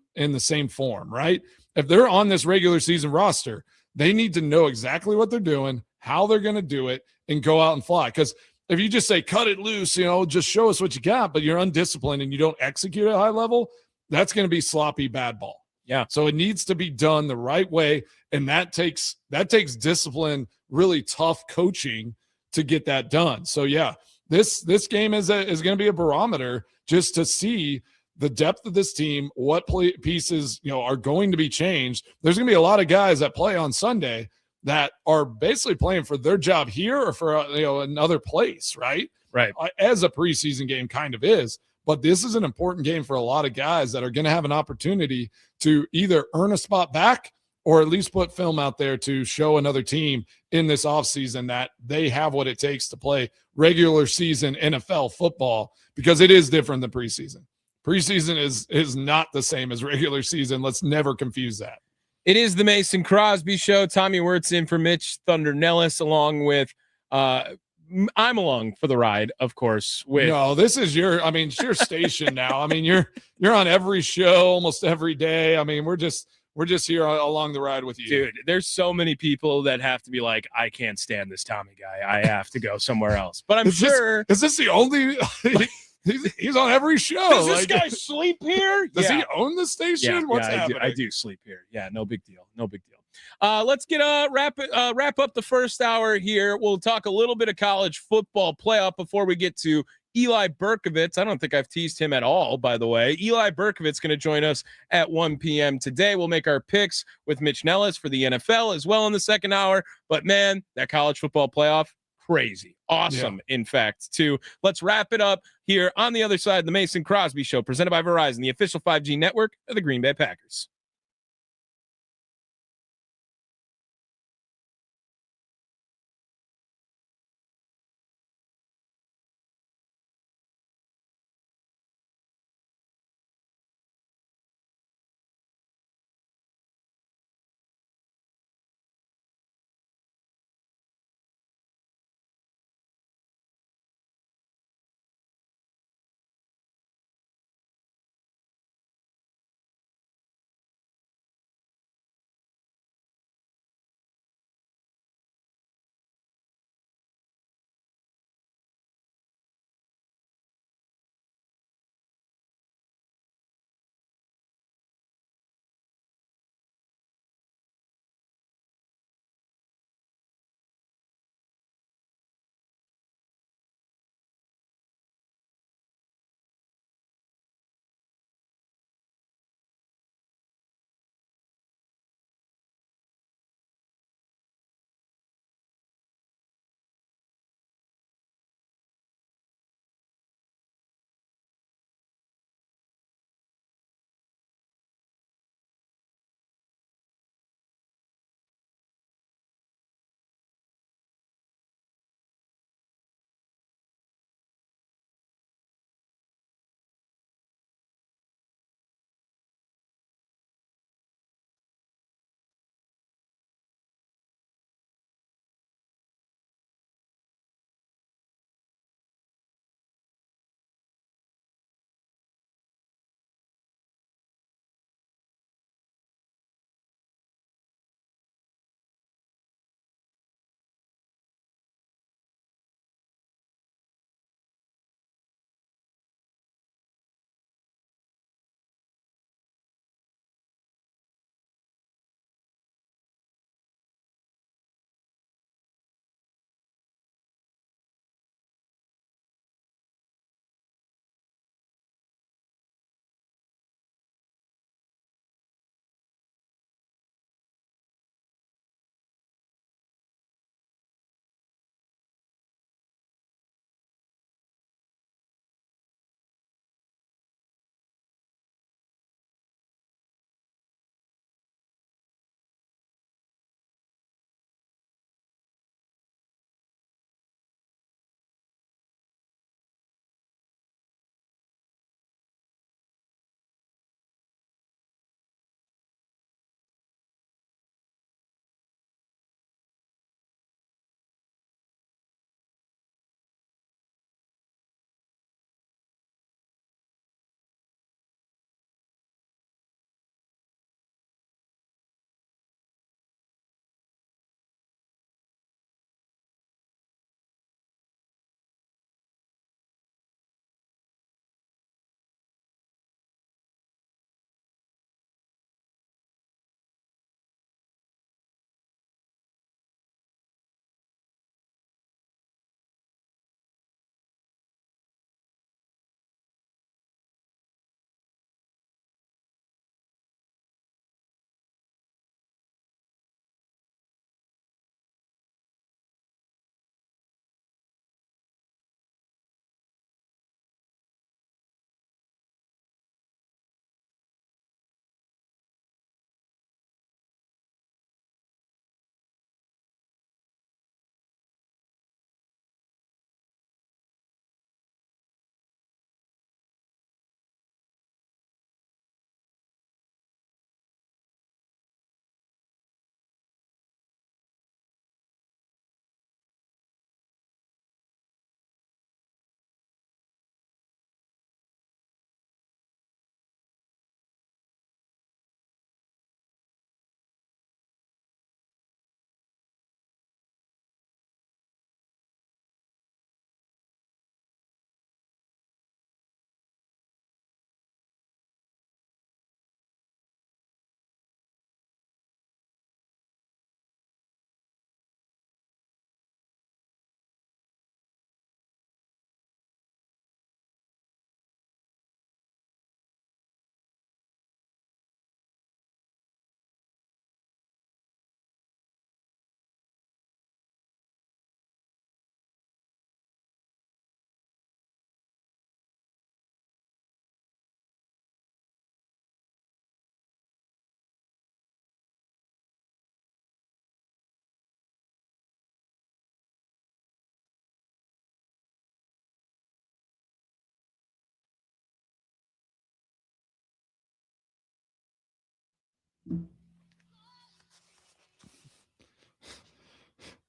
form, right? If they're on this regular season roster, they need to know exactly what they're doing, how they're going to do it, and go out and fly. Because if you just say, cut it loose, just show us what you got, but you're undisciplined and you don't execute at a high level, that's going to be sloppy bad ball.
Yeah.
So it needs to be done the right way. And that takes discipline, really tough coaching to get that done. So yeah, this game is going to be a barometer just to see the depth of this team, what pieces, are going to be changed. There's going to be a lot of guys that play on Sunday that are basically playing for their job here or for another place, right?
Right.
As a preseason game kind of is. But this is an important game for a lot of guys that are going to have an opportunity to either earn a spot back or at least put film out there to show another team in this offseason that they have what it takes to play regular season NFL football, because it is different than preseason. Preseason is not the same as regular season. Let's never confuse that.
It is the Mason Crosby Show. Tommy Wirtz in for Mitch Thunder Nellis, along with I'm along for the ride, of course.
No, this is it's your station now. You're on every show almost every day. We're just here along the ride with you.
Dude, there's so many people that have to be like, I can't stand this Tommy guy. I have to go somewhere else. But I'm sure.
Is this the only he's on every show?
Does this guy sleep here?
Does he own the station?
Yeah,
What's happening?
I do sleep here. Yeah, no big deal. Let's get wrap up the first hour here. We'll talk a little bit of college football playoff before we get to Eli Berkovits. I don't think I've teased him at all, by the way. Eli Berkovits going to join us at 1 p.m. today. We'll make our picks with Mitch Nellis for the NFL as well in the second hour. But man, that college football playoff, crazy. Awesome, in fact, too. Let's wrap it up here on the other side of the Mason Crosby Show, presented by Verizon, the official 5G network of the Green Bay Packers.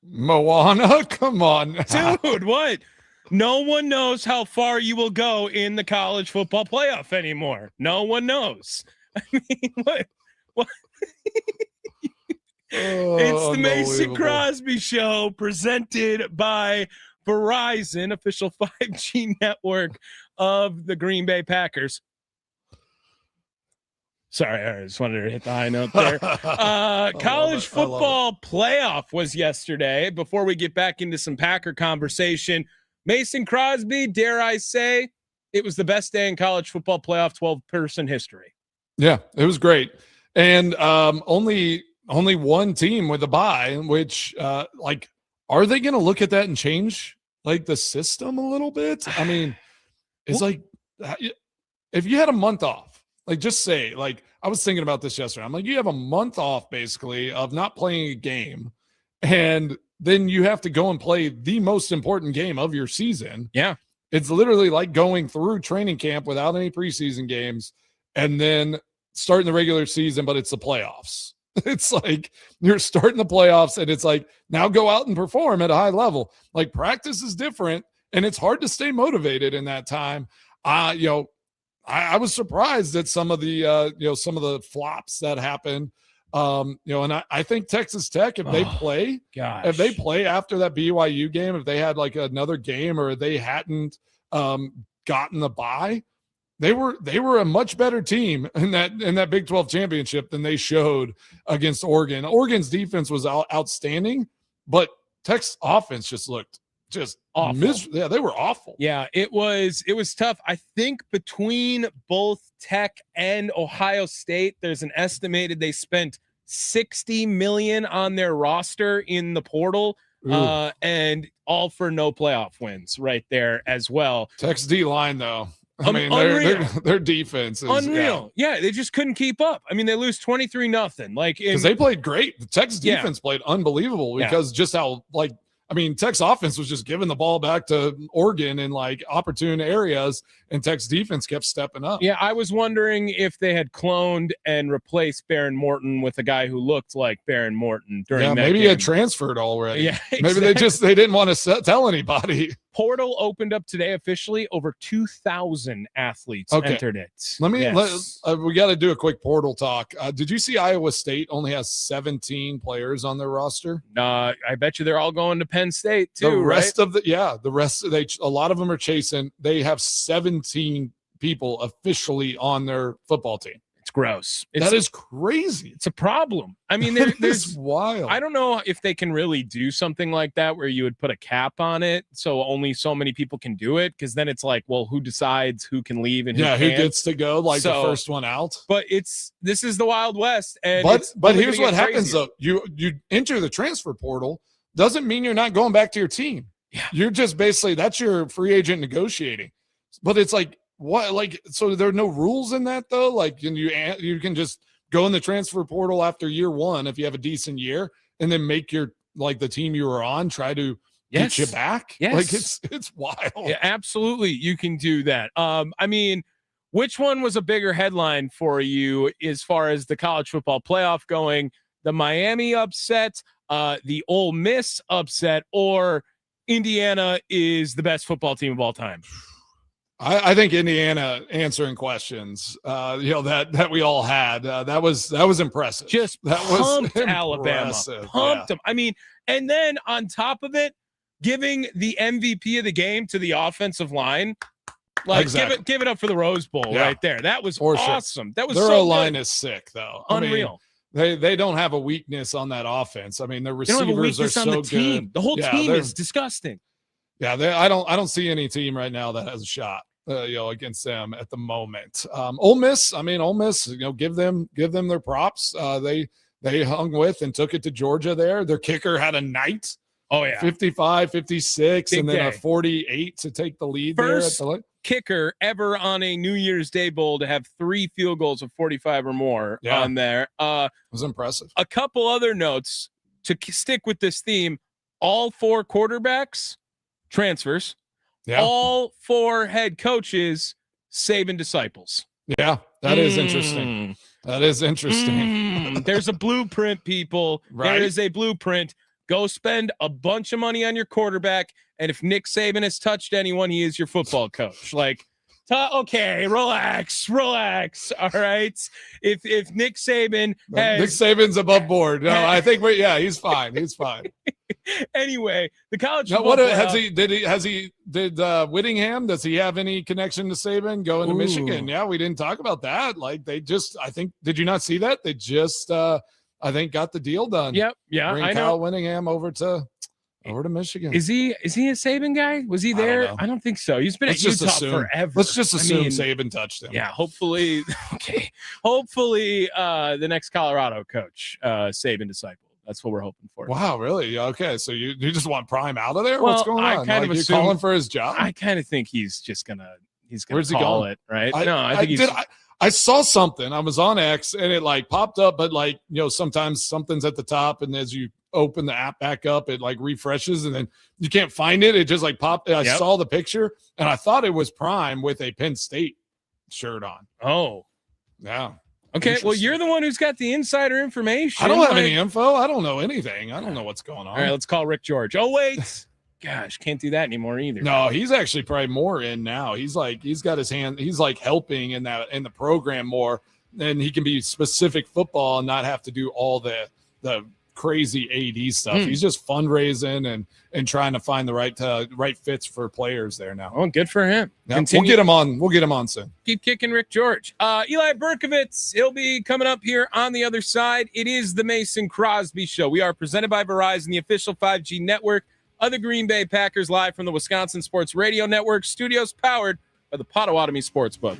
Moana, come on,
dude. What? No one knows how far you will go in the college football playoff anymore. No one knows. I mean, what? It's the Mason Crosby Show, presented by Verizon, official 5G network of the Green Bay Packers. Sorry, I just wanted to hit the high note there. College football playoff was yesterday. Before we get back into some Packer conversation, Mason Crosby, dare I say, it was the best day in college football playoff 12-person history.
Yeah, it was great. And only one team with a bye, which are they going to look at that and change like the system a little bit? I mean, it's like if you had a month off, like just say, like I was thinking about this yesterday. I'm like, you have a month off basically of not playing a game, and then you have to go and play the most important game of your season.
Yeah.
It's literally like going through training camp without any preseason games and then starting the regular season, but it's the playoffs. It's like you're starting the playoffs and it's like, now go out and perform at a high level. Like practice is different and it's hard to stay motivated in that time. I was surprised at some of the flops that happened. And I think Texas Tech, if they play after that BYU game, if they had like another game or they hadn't gotten the bye, they were a much better team in that Big 12 championship than they showed against Oregon. Oregon's defense was outstanding, but Tech's offense just looked just awful. Yeah, they were awful.
Yeah, it was tough. I think between both Tech and Ohio State, there's an estimated they spent $60 million on their roster in the portal, and all for no playoff wins right there as well.
Tech's D-line, though. I mean, their defense is
unreal. Yeah, they just couldn't keep up. I mean, they lose 23-0. Like,
because they played great. The Tech's defense played unbelievable because just how Tech's offense was just giving the ball back to Oregon in like opportune areas, and Tech's defense kept stepping up.
Yeah, I was wondering if they had cloned and replaced Baron Morton with a guy who looked like Baron Morton during that
maybe
game.
He had transferred already.
Yeah, exactly.
Maybe they didn't want to tell anybody.
Portal opened up today officially. Over 2,000 athletes entered it.
We got to do a quick portal talk. Did you see Iowa State only has 17 players on their roster?
I bet you they're all going to Penn State too.
The rest a lot of them are chasing. They have 17 people officially on their football team.
It's gross.
That is crazy.
It's a problem. I mean, there's
wild.
I don't know if they can really do something like that where you would put a cap on it so only so many people can do it, because then it's like, well, who decides who can leave and who
gets to go the first one out?
But this is the Wild West, and
but here's what happens though: you enter the transfer portal, doesn't mean you're not going back to your team.
Yeah,
you're just basically that's your free agent negotiating. But it's like, what, like, so there are no rules in that though? Like, you can just go in the transfer portal after year one if you have a decent year, and then make your the team you were on try to get you back.
Yes.
Like it's wild.
Yeah, absolutely, you can do that. I mean, which one was a bigger headline for you as far as the college football playoff going? The Miami upset, the Ole Miss upset, or Indiana is the best football team of all time?
I think Indiana answering questions, that we all had. That was impressive.
Just pumped Alabama, pumped them. I mean, and then on top of it, giving the MVP of the game to the offensive line. Give it up for the Rose Bowl right there. That was awesome. That was
their
so
line
good.
is sick though.
Unreal.
I mean, they don't have a weakness on that offense. I mean, their receivers are so good.
The whole team is disgusting.
Yeah, I don't see any team right now that has a shot. Against them at the moment. Ole Miss, give them their props. They hung with and took it to Georgia there. Their kicker had a night.
Oh yeah.
55, 56,
Big
and then
day.
a 48 to take the lead
First
there at the
kicker ever on a New Year's Day bowl to have 3 field goals of 45 or more on there.
It was impressive.
A couple other notes to stick with this theme. All 4 quarterbacks transfers.
Yeah.
All 4 head coaches Saban disciples.
Yeah, that is interesting. That is interesting.
There's a blueprint, people.
Right?
There is a blueprint. Go spend a bunch of money on your quarterback, and if Nick Saban has touched anyone, he is your football coach. Like, okay, relax. All right. If Nick Saban has
Nick Saban's above board. No, I think he's fine. He's fine.
Anyway, the college.
Now, what has he? Did Whittingham? Does he have any connection to Saban going to Michigan? Yeah, we didn't talk about that. Like I think. Did you not see that? They just, I think, got the deal done.
Yep. Yeah,
Bring
I know.
Kyle Whittingham over to Michigan.
Is he a Saban guy? Was he there? I don't think so. He's been at Utah forever.
Let's just assume Saban touched him.
Yeah, hopefully. Okay. Hopefully the next Colorado coach, Saban disciple. That's what we're hoping for.
Wow, really? Okay, so you just want Prime out of there?
Well,
What's going on? You calling for his job?
I kind of think he's gonna
Where's
call
he going?
it, right?
I think I saw something. I was on X and it like popped up, but like, sometimes something's at the top, and as you open the app back up, it like refreshes and then you can't find it. It just like popped. I saw the picture and I thought it was Prime with a Penn State shirt on.
Oh,
yeah.
Okay, well, you're the one who's got the insider information.
I don't have any info. I don't know anything. I don't know what's going on.
All right, let's call Rick George. Oh, wait. Gosh, can't do that anymore either.
No, he's actually probably more in now. He's got his hand. He's like helping in the program more, and he can be specific football and not have to do all the crazy AD stuff. He's just fundraising and trying to find the right fits for players there now.
Oh, good for him.
Yeah, we'll get him on. We'll get him on soon.
Keep kicking Rick George. Eli Berkovits, he'll be coming up here on the other side. It is the Mason Crosby Show. We are presented by Verizon, the official 5G network of the Green Bay Packers, live from the Wisconsin Sports Radio Network studios, powered by the Potawatomi Sportsbook.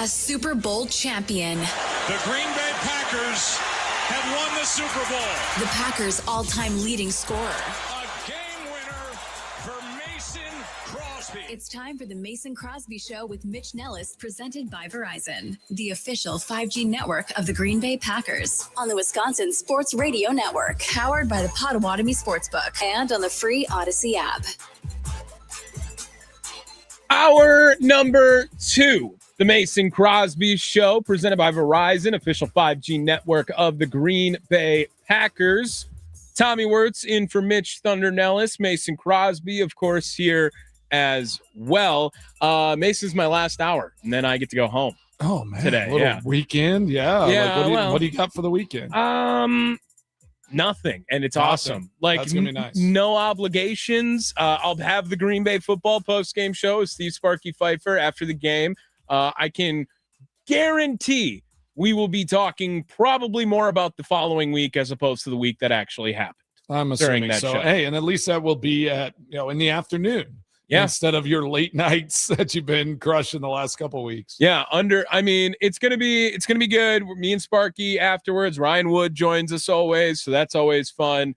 A Super Bowl champion.
The Green Bay Packers have won the Super Bowl.
The Packers' all-time leading scorer.
A game winner for Mason Crosby.
It's time for the Mason Crosby Show with Mitch Nellis, presented by Verizon, the official 5G network of the Green Bay Packers, on the Wisconsin Sports Radio Network, powered by the Potawatomi Sportsbook, and on the free Odyssey app.
Hour number 2, the Mason Crosby Show, presented by Verizon, official 5G network of the Green Bay Packers. Tommy Wirtz in for Mitch Thunder Nellis. Mason Crosby, of course, here as well. Mason's my last hour, and then I get to go home.
Oh man,
today,
little weekend, yeah. What do you got for the weekend?
Nothing, and it's awesome. Like,
that's gonna be nice.
No obligations. I'll have the Green Bay football post-game show with Steve Sparky Pfeiffer after the game. I can guarantee we will be talking probably more about the following week as opposed to the week that actually happened.
I'm assuming
that
so.
show.
Hey, and at least that will be at in the afternoon.
Yeah.
Instead of your late nights that you've been crushing the last couple of weeks.
Yeah, it's gonna be good. Me and Sparky afterwards. Ryan Wood joins us always, so that's always fun.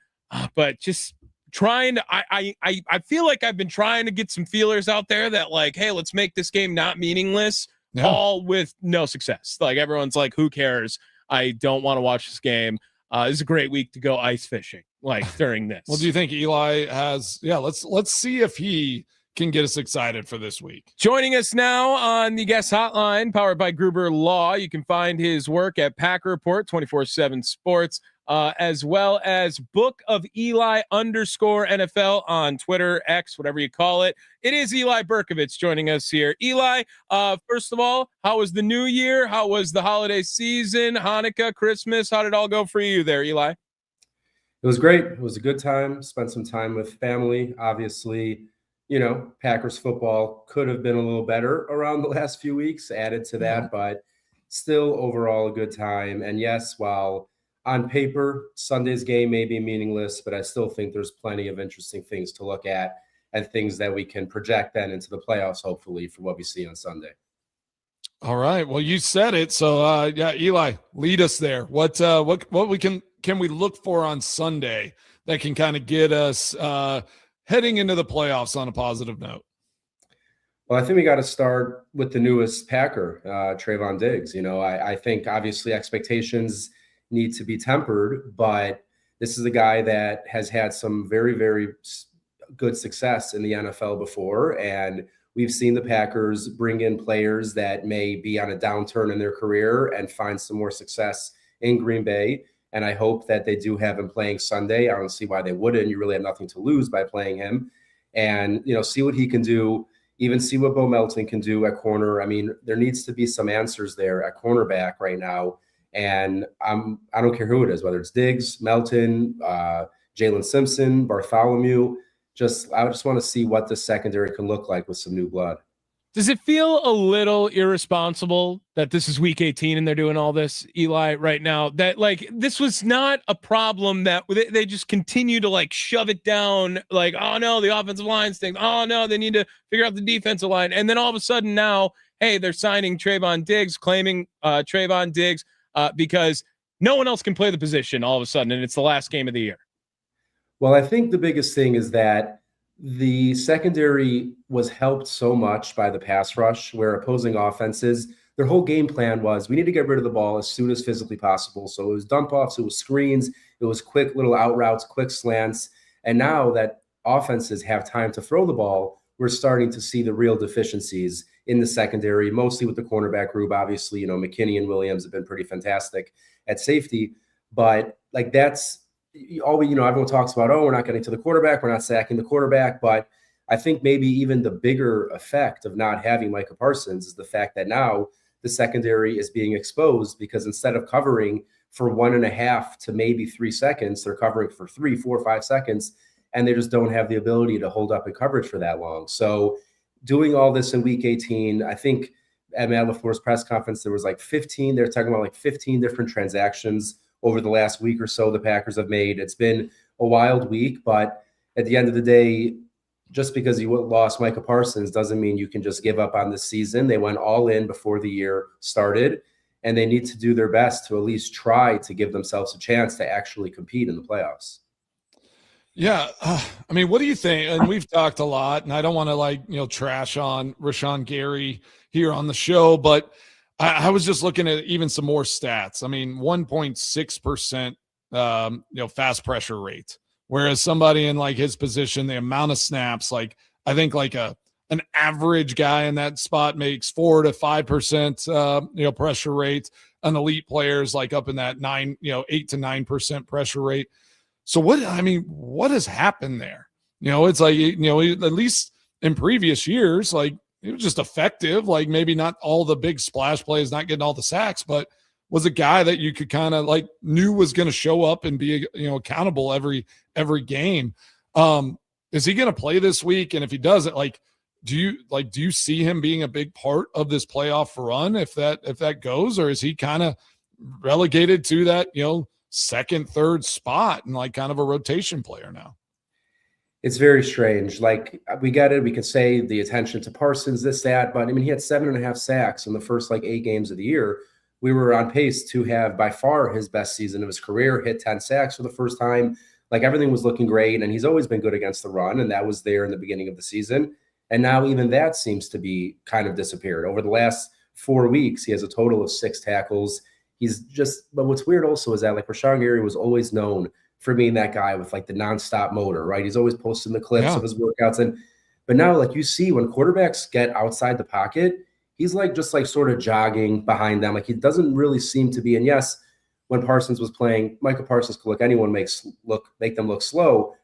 But just trying to, I feel like I've been trying to get some feelers out there that, like, hey, let's make this game not meaningless. Yeah. All with no success. Like, everyone's like, who cares? I don't want to watch this game. This is a great week to go ice fishing, like, during this.
Well, do you think Eli has? Yeah, let's see if he can get us excited for this week.
Joining us now on the guest hotline, powered by Gruber Law. You can find his work at Packer Report 24/7 Sports, as well as Book of Eli _NFL on Twitter, X, whatever you call it. It is Eli Berkovits joining us here. Eli, first of all, how was the new year? How was the holiday season, Hanukkah, Christmas? How did it all go for you there, Eli?
It was great. It was a good time. Spent some time with family. Obviously, Packers football could have been a little better around the last few weeks, added to that, but still overall a good time. And yes, while on paper, Sunday's game may be meaningless, but I still think there's plenty of interesting things to look at and things that we can project then into the playoffs, hopefully, for what we see on Sunday.
All right. Well, you said it. So, Eli, lead us there. What we can we look for on Sunday that can kind of get us heading into the playoffs on a positive note?
Well, I think we got to start with the newest Packer, Trayvon Diggs. I think obviously expectations need to be tempered, but this is a guy that has had some very, very good success in the NFL before. And we've seen the Packers bring in players that may be on a downturn in their career and find some more success in Green Bay. And I hope that they do have him playing Sunday. I don't see why they wouldn't. You really have nothing to lose by playing him. And, see what he can do, even see what Bo Melton can do at corner. I mean, there needs to be some answers there at cornerback right now. And I don't care who it is, whether it's Diggs, Melton, Jalen Simpson, Bartholomew. I just want to see what the secondary can look like with some new blood.
Does it feel a little irresponsible that this is week 18 and they're doing all this, Eli, right now? That, like, this was not a problem that they just continue to, like, shove it down. Like, oh no, the offensive line stinks. Oh no, they need to figure out the defensive line. And then all of a sudden now, hey, they're signing Trayvon Diggs, claiming Trayvon Diggs because no one else can play the position all of a sudden. And it's the last game of the year.
Well, I think the biggest thing is that the secondary was helped so much by the pass rush, where opposing offenses, their whole game plan was, we need to get rid of the ball as soon as physically possible. So it was dump offs, it was screens, it was quick little out routes, quick slants. And now that offenses have time to throw the ball, we're starting to see the real deficiencies in the secondary, mostly with the cornerback group. Obviously, McKinney and Williams have been pretty fantastic at safety, but like that's everyone talks about, we're not getting to the quarterback, we're not sacking the quarterback. But I think maybe even the bigger effect of not having Micah Parsons is the fact that now the secondary is being exposed, because instead of covering for 1.5 to maybe 3 seconds, they're covering for 3, 4, 5 seconds, and they just don't have the ability to hold up in coverage for that long. So doing all this in week 18, I think at Matt LaFleur's press conference, there was like 15, they're talking about like 15 different transactions over the last week or so the Packers have made. It's been a wild week, but at the end of the day, just because you lost Micah Parsons doesn't mean you can just give up on this season. They went all in before the year started, and they need to do their best to at least try to give themselves a chance to actually compete in the playoffs.
Yeah. I mean, what do you think? And we've talked a lot, and I don't want to trash on Rashawn Gary here on the show, but I was just looking at even some more stats. I mean, 1.6%, fast pressure rate, whereas somebody in like his position, the amount of snaps, like I think like an average guy in that spot makes 4 to 5%, pressure rate. An elite players like up in that 8 to 9% pressure rate. So what has happened there? It's like, at least in previous years, like it was just effective, like maybe not all the big splash plays, not getting all the sacks, but was a guy that you could kind of like knew was going to show up and be, accountable every game. Is he going to play this week? And if he doesn't, do you see him being a big part of this playoff run if that goes, or is he kind of relegated to that, second, third spot and like kind of a rotation player now?
It's very strange. Like we get it. We could say the attention to Parsons, this, that, but I mean, he had 7.5 sacks in the first 8 games of the year. We were on pace to have by far his best season of his career, hit 10 sacks for the first time. Like everything was looking great. And he's always been good against the run. And that was there in the beginning of the season. And now even that seems to be kind of disappeared. Over the last 4 weeks, he has a total of 6 tackles. But what's weird also is that Rashawn Gary was always known for being that guy with the nonstop motor, right? He's always posting the clips of his workouts. But now you see when quarterbacks get outside the pocket, he's just sort of jogging behind them. He doesn't really seem to be. And yes, when Parsons was playing, Michael Parsons could anyone make them look slow.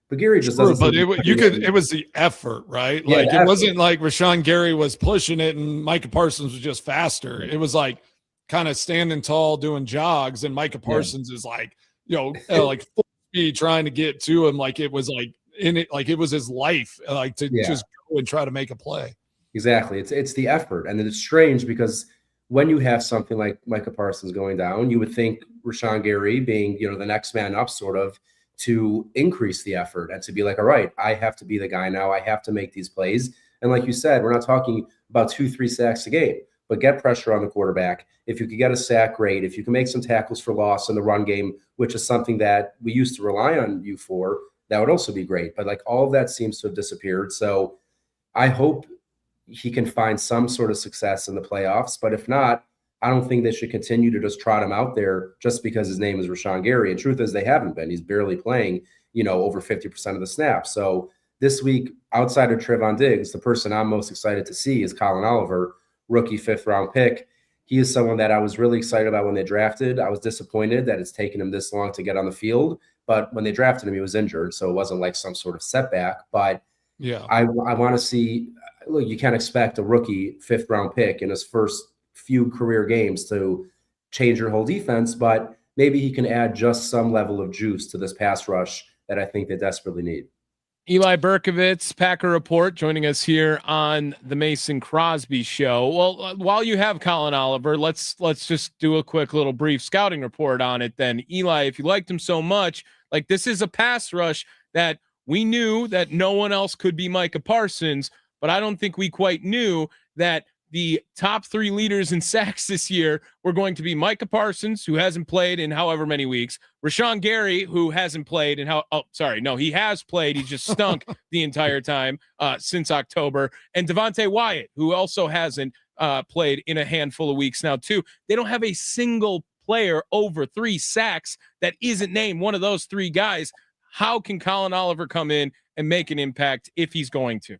But Gary just doesn't.
But it was the effort, right?
Yeah,
it wasn't like Rashawn Gary was pushing it and Micah Parsons was just faster. It was kind of standing tall doing jogs, and Micah Parsons is full speed trying to get to him, it was in it, it was his life, just go and try to make a play.
Exactly. It's the effort, and it's strange because when you have something like Micah Parsons going down, you would think Rashawn Gary being the next man up, sort of, to increase the effort and to be all right, I have to be the guy now. I have to make these plays. And like you said, we're not talking about 2-3 sacks a game, but get pressure on the quarterback. If you could get a sack, great. If you can make some tackles for loss in the run game, which is something that we used to rely on you for, that would also be great. But all of that seems to have disappeared. So I hope he can find some sort of success in the playoffs. But if not, I don't think they should continue to just trot him out there just because his name is Rashawn Gary. And truth is, they haven't been. He's barely playing, over 50% of the snaps. So this week, outside of Trevon Diggs, the person I'm most excited to see is Colin Oliver, rookie 5th-round pick. He is someone that I was really excited about when they drafted. I was disappointed that it's taken him this long to get on the field. But when they drafted him, he was injured, so it wasn't some sort of setback. But
yeah,
I want to see – look, you can't expect a rookie 5th-round pick in his first few career games to change your whole defense, but maybe he can add just some level of juice to this pass rush that I think they desperately need.
Eli Berkovits, Packer Report, joining us here on the Mason Crosby Show. Well, while you have Colin Oliver, let's just do a quick little brief scouting report on it then. Eli, if you liked him so much, this is a pass rush that we knew that no one else could be Micah Parsons, but I don't think we quite knew that the top 3 leaders in sacks this year were going to be Micah Parsons, who hasn't played in however many weeks, Rashawn Gary, who hasn't played in he has played. He's just stunk the entire time since October, and Devontae Wyatt, who also hasn't played in a handful of weeks now too. They don't have a single player over 3 sacks that isn't named one of those 3 guys. How can Colin Oliver come in and make an impact if he's going to?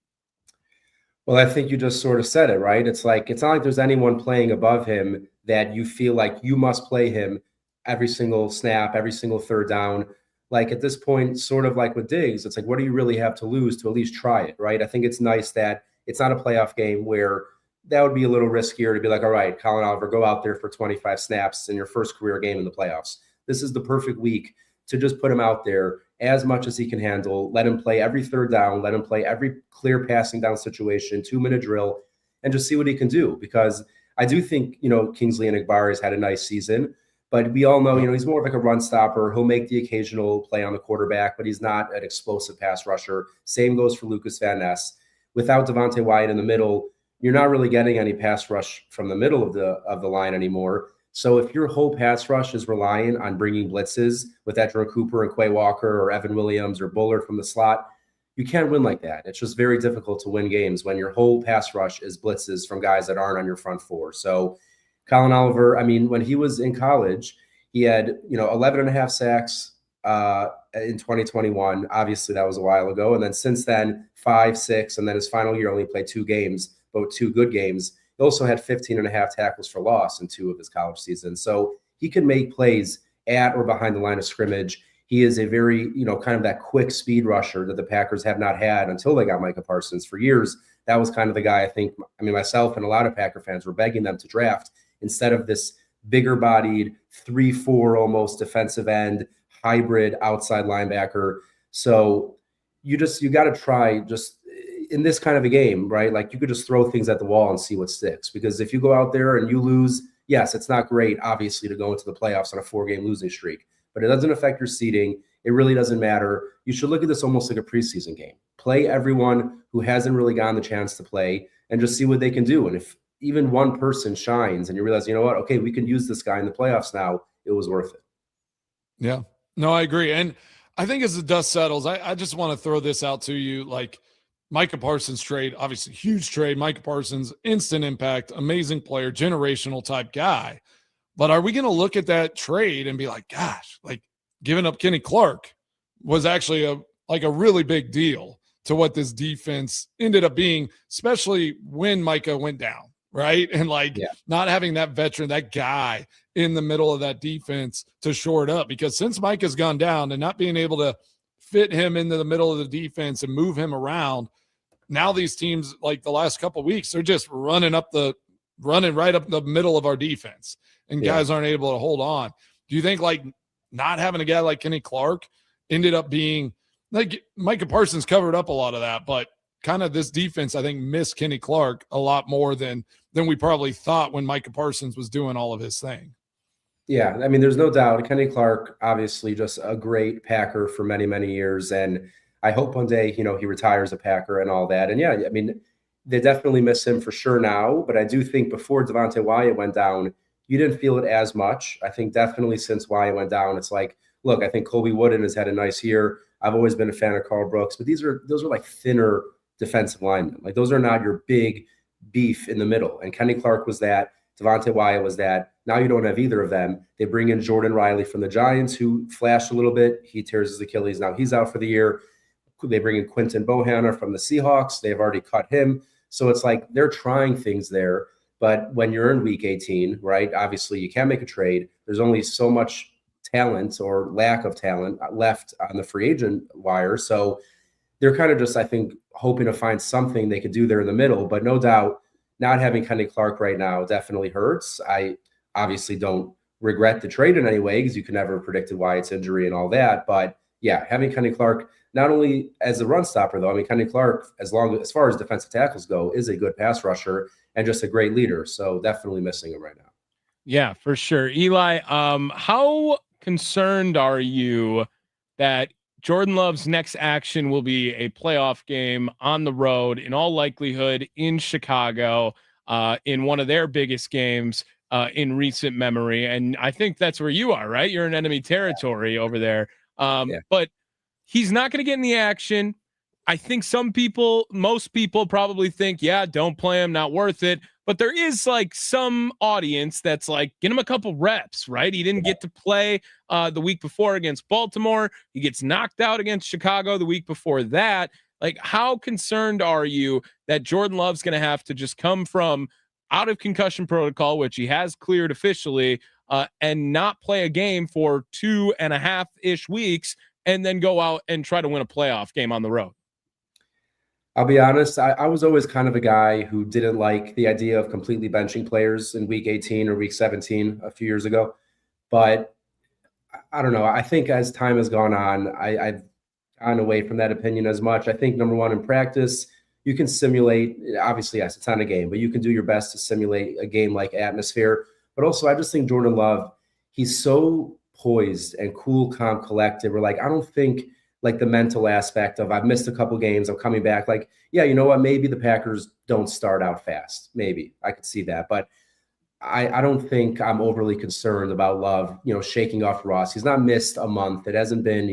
Well, I think you just sort of said it, right? It's not like there's anyone playing above him that you feel like you must play him every single snap, every single third down. At this point, sort of like with Diggs, it's what do you really have to lose to at least try it, right? I think it's nice that it's not a playoff game where that would be a little riskier to be all right, Colin Oliver, go out there for 25 snaps in your first career game in the playoffs. This is the perfect week to just put him out there as much as he can handle, let him play every third down, let him play every clear passing down situation, 2-minute drill, and just see what he can do. Because I do think, Kingsley Enagbare has had a nice season, But we all know, he's more of like a run stopper. He'll make the occasional play on the quarterback, but he's not an explosive pass rusher. Same goes for Lucas Van Ness. Without Devontae Wyatt in the middle, you're not really getting any pass rush from the middle of the line anymore. So if your whole pass rush is relying on bringing blitzes with Edgerrin Cooper and Quay Walker or Evan Williams or Bullard from the slot, you can't win like that. It's just very difficult to win games when your whole pass rush is blitzes from guys that aren't on your front four. So Colin Oliver, when he was in college, he had 11 and a half sacks in 2021. Obviously, that was a while ago. And then since then, 5, 6, and then his final year only played 2 games, but 2 good games. He also had 15 and a half tackles for loss in 2 of his college seasons. So he can make plays at or behind the line of scrimmage. He is a very, kind of that quick speed rusher that the Packers have not had until they got Micah Parsons. For years, that was kind of the guy I think, myself and a lot of Packer fans were begging them to draft instead of this bigger bodied 3-4 almost defensive end hybrid outside linebacker. So you got to try just in this kind of a game, right? Like you could just throw things at the wall and see what sticks, because if you go out there and you lose, yes, it's not great, obviously, to go into the playoffs on a 4-game losing streak, but it doesn't affect your seeding. It really doesn't matter. You should look at this almost like a preseason game. Play everyone who hasn't really gotten the chance to play and just see what they can do. And if even one person shines and you realize, okay, we can use this guy in the playoffs now, it was worth it.
Yeah, no, I agree. And I think as the dust settles, I just want to throw this out to you. Like Micah Parsons trade, obviously huge trade. Micah Parsons, instant impact, amazing player, generational type guy. But are we going to look at that trade and be like, gosh, like giving up Kenny Clark was actually a really big deal to what this defense ended up being, especially when Micah went down, right? And not having that veteran, that guy in the middle of that defense to shore it up, because since Micah's gone down and not being able to fit him into the middle of the defense and move him around, now these teams, like the last couple of weeks, they're just running right up the middle of our defense, and guys aren't able to hold on. Do you think not having a guy like Kenny Clark ended up being like Micah Parsons covered up a lot of that, but kind of this defense, I think, missed Kenny Clark a lot more than we probably thought when Micah Parsons was doing all of his thing.
Yeah, there's no doubt. Kenny Clark, obviously, just a great Packer for many, many years. And I hope one day, he retires a Packer and all that. And yeah, they definitely miss him for sure now. But I do think before Devontae Wyatt went down, you didn't feel it as much. I think definitely since Wyatt went down, it's like, look, I think Colby Wooden has had a nice year. I've always been a fan of Carl Brooks, but those are like thinner defensive linemen. Like those are not your big beef in the middle. And Kenny Clark was that. Devontae Wyatt was that. Now you don't have either of them. They bring in Jordan Riley from the Giants, who flashed a little bit. He tears his Achilles. Now he's out for the year. They bring in Quinton Bohanna from the Seahawks. They've already cut him. So it's like they're trying things there. But when you're in week 18, right, obviously you can't make a trade. There's only so much talent or lack of talent left on the free agent wire. So they're kind of just, I think, hoping to find something they could do there in the middle. But no doubt, not having Kenny Clark right now definitely hurts. I obviously don't regret the trade in any way, because you can never have predicted Wyatt's injury and all that. But yeah, having Kenny Clark, not only as a run stopper, though, Kenny Clark, as far as defensive tackles go, is a good pass rusher and just a great leader. So definitely missing him right now.
Yeah, for sure. Eli, how concerned are you that Jordan Love's next action will be a playoff game on the road, in all likelihood in Chicago, in one of their biggest games in recent memory? And I think that's where you are, right? You're in enemy territory over there. But he's not going to get in the action. I think most people probably think, don't play him, not worth it. But there is some audience that's like, get him a couple reps, right? He didn't get to play the week before against Baltimore. He gets knocked out against Chicago the week before that. How concerned are you that Jordan Love's going to have to just come from out of concussion protocol, which he has cleared officially, and not play a game for 2.5-ish weeks, and then go out and try to win a playoff game on the road?
I'll be honest, I was always kind of a guy who didn't like the idea of completely benching players in week 18 or week 17 a few years ago. But I don't know. I think as time has gone on, I've gone away from that opinion as much. I think, number one, in practice, you can simulate, obviously, yes, it's not a game, but you can do your best to simulate a game-like atmosphere. But also, I just think Jordan Love, he's so poised and cool, calm, collected. We're like, I don't think like the mental aspect of I've missed a couple games, I'm coming back. Like, yeah, you know what? Maybe the Packers don't start out fast. Maybe I could see that, but I don't think I'm overly concerned about Love, shaking off Ross. He's not missed a month. It hasn't been,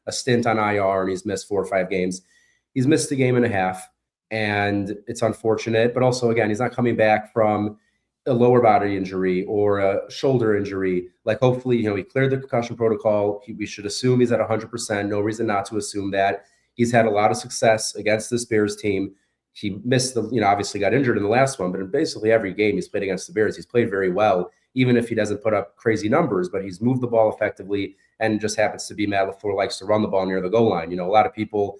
a stint on IR and he's missed 4 or 5 games. He's missed a game and a half, and it's unfortunate. But also, again, he's not coming back from a lower body injury or a shoulder injury. Like, hopefully, he cleared the concussion protocol. We should assume he's at 100%. No reason not to assume that. He's had a lot of success against this Bears team. He missed obviously got injured in the last one, but in basically every game he's played against the Bears, he's played very well, even if he doesn't put up crazy numbers, but he's moved the ball effectively and just happens to be Matt LaFleur likes to run the ball near the goal line. A lot of people,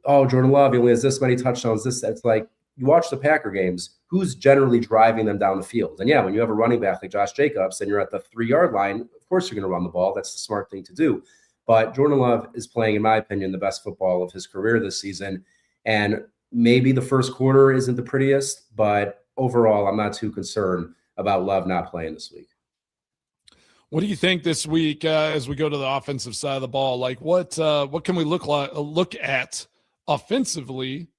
oh, Jordan Love, he only has this many touchdowns, it's like, you watch the Packer games, who's generally driving them down the field? And yeah, when you have a running back like Josh Jacobs and you're at the 3-yard line, of course you're going to run the ball. That's the smart thing to do. But Jordan Love is playing, in my opinion, the best football of his career this season. And maybe the first quarter isn't the prettiest, but overall, I'm not too concerned about Love not playing this week.
What do you think this week as we go to the offensive side of the ball? Like, what can we look at offensively?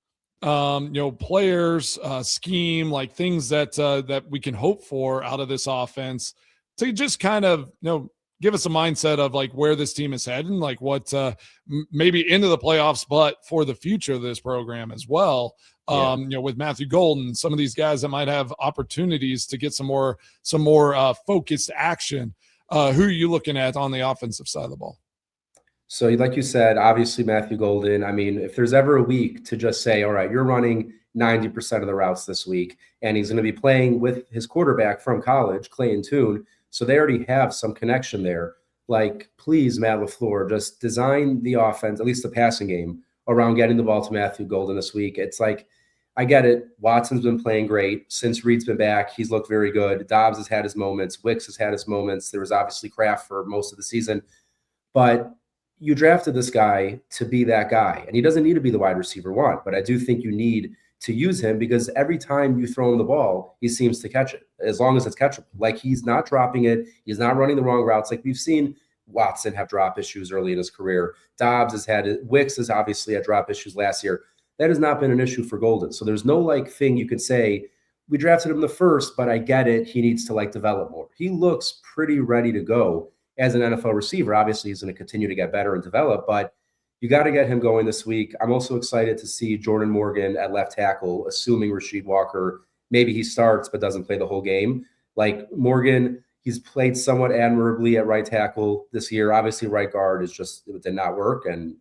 Players, scheme, like things that we can hope for out of this offense to just kind of give us a mindset of like where this team is heading, like what maybe into the playoffs, but for the future of this program as well. With Matthew Golden, some of these guys that might have opportunities to get some more focused action. Who are you looking at on the offensive side of the ball?
So like you said, obviously Matthew Golden, I mean, if there's ever a week to just say, all right, you're running 90% of the routes this week, and he's going to be playing with his quarterback from college, Clayton Tune, so they already have some connection there. Like, please, Matt LaFleur, just design the offense, at least the passing game, around getting the ball to Matthew Golden this week. It's like, I get it. Watson's been playing great. Since Reed's been back, he's looked very good. Dobbs has had his moments. Wicks has had his moments. There was obviously Kraft for most of the season. But you drafted this guy to be that guy, and he doesn't need to be the wide receiver 1, but I do think you need to use him because every time you throw him the ball, he seems to catch it, as long as it's catchable. Like, he's not dropping it. He's not running the wrong routes. Like, we've seen Watson have drop issues early in his career. Dobbs has had it. Wicks has obviously had drop issues last year. That has not been an issue for Golden. So there's no thing you could say, we drafted him the first, but I get it. He needs to develop more. He looks pretty ready to go as an NFL receiver. Obviously, he's going to continue to get better and develop, but you got to get him going this week. I'm also excited to see Jordan Morgan at left tackle, assuming Rasheed Walker, maybe he starts but doesn't play the whole game. Like, Morgan, he's played somewhat admirably at right tackle this year. Obviously, right guard it did not work, and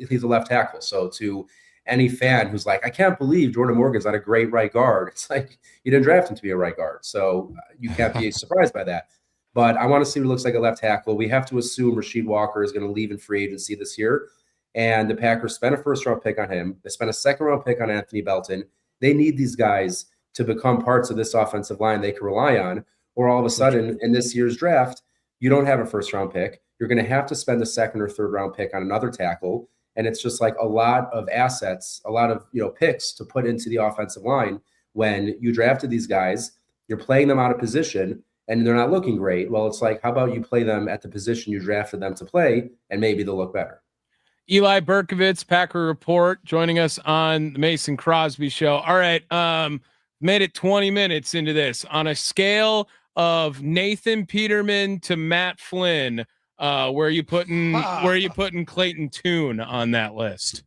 he's a left tackle. So to any fan who's like, I can't believe Jordan Morgan's not a great right guard, it's like, you didn't draft him to be a right guard. So you can't be surprised by that. But I want to see what it looks like at left tackle. We have to assume Rasheed Walker is going to leave in free agency this year. And the Packers spent a first-round pick on him. They spent a second-round pick on Anthony Belton. They need these guys to become parts of this offensive line they can rely on, or all of a sudden in this year's draft, you don't have a first-round pick. You're going to have to spend a second or third-round pick on another tackle. And it's just like a lot of assets, a lot of picks to put into the offensive line when you drafted these guys. You're playing them out of position, and they're not looking great. Well, it's like, how about you play them at the position you drafted them to play, and maybe they'll look better.
Eli Berkovits, Packer Report, joining us on the Mason Crosby Show. All right, made it 20 minutes into this. On a scale of Nathan Peterman to Matt Flynn, where are you putting Clayton Tune on that list?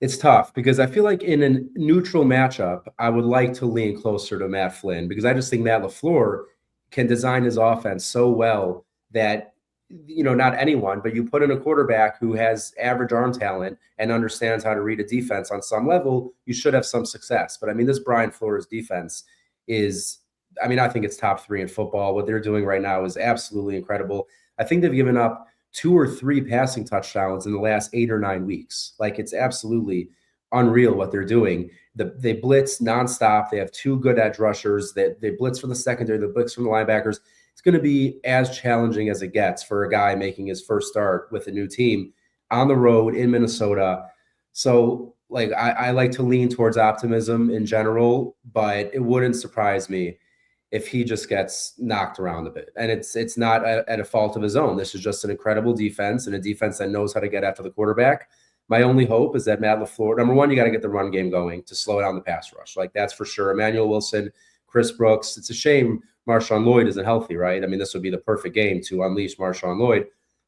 It's tough because I feel like in a neutral matchup, I would like to lean closer to Matt Flynn because I just think Matt LaFleur can design his offense so well that, not anyone, but you put in a quarterback who has average arm talent and understands how to read a defense on some level, you should have some success. But I mean, this Brian Flores defense I think it's top 3 in football. What they're doing right now is absolutely incredible. I think they've given up 2 or 3 passing touchdowns in the last 8 or 9 weeks. Like, it's absolutely unreal what they're doing. They blitz nonstop. They have 2 good edge rushers. They blitz from the secondary, they blitz from the linebackers. It's going to be as challenging as it gets for a guy making his first start with a new team on the road in Minnesota. So, I like to lean towards optimism in general, but it wouldn't surprise me if he just gets knocked around a bit. And it's not at a fault of his own. This is just an incredible defense and a defense that knows how to get after the quarterback. My only hope is that Matt LaFleur, number one, you got to get the run game going to slow down the pass rush. Like, that's for sure. Emmanuel Wilson, Chris Brooks. It's a shame Marshawn Lloyd isn't healthy, right? I mean, this would be the perfect game to unleash Marshawn Lloyd.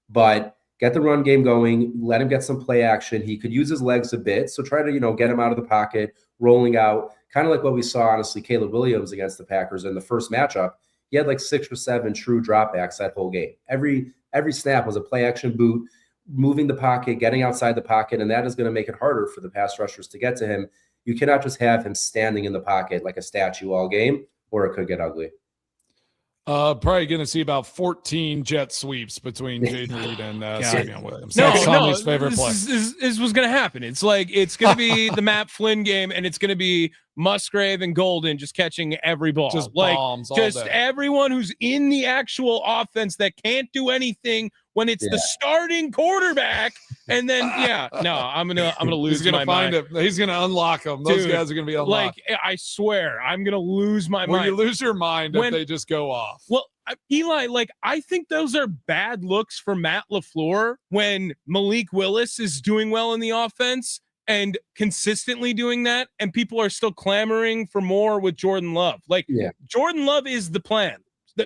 But get the run game going, let him get some play action. He could use his legs a bit. So try to, get him out of the pocket, rolling out, kind of like what we saw, honestly, Caleb Williams against the Packers in the first matchup. He had like 6 or 7 true dropbacks that whole game. Every snap was a play action boot, moving the pocket, getting outside the pocket, and that is going to make it harder for the pass rushers to get to him. You cannot just have him standing in the pocket like a statue all game, or it could get ugly.
Probably going to see about 14 jet sweeps between Jaden Reed and Savion Williams.
No,
That's Tommy's favorite play.
This was going to happen. It's like it's going to be the Matt Flynn game, and it's going to be Musgrave and Golden just catching every ball.
Just
like
bombs all
just
day.
everyone who's in the actual offense that can't do anything when it's the starting quarterback. And then I'm gonna lose.
He's gonna
my mind.
He's gonna unlock them. Those guys are gonna be unlocked.
Like, I swear, I'm gonna lose my mind.
You lose your mind if they just go off.
Well, Eli, I think those are bad looks for Matt LaFleur when Malik Willis is doing well in the offense and consistently doing that, and people are still clamoring for more with Jordan Love. Jordan Love is the plan.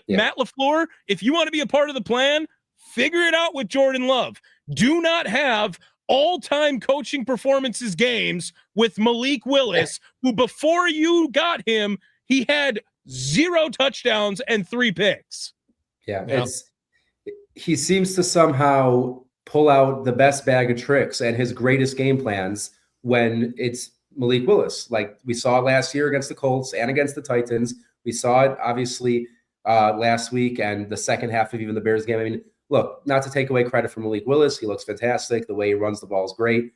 Matt LaFleur, if you want to be a part of the plan, figure it out with Jordan Love. Do not have all-time coaching performances games with Malik Willis, who before you got him, he had 0 touchdowns and 3 picks.
He seems to somehow pull out the best bag of tricks and his greatest game plans when it's Malik Willis. Like we saw last year against the Colts and against the Titans. We saw it obviously last week and the second half of even the Bears game. I mean, look, not to take away credit from Malik Willis. He looks fantastic. The way he runs the ball is great.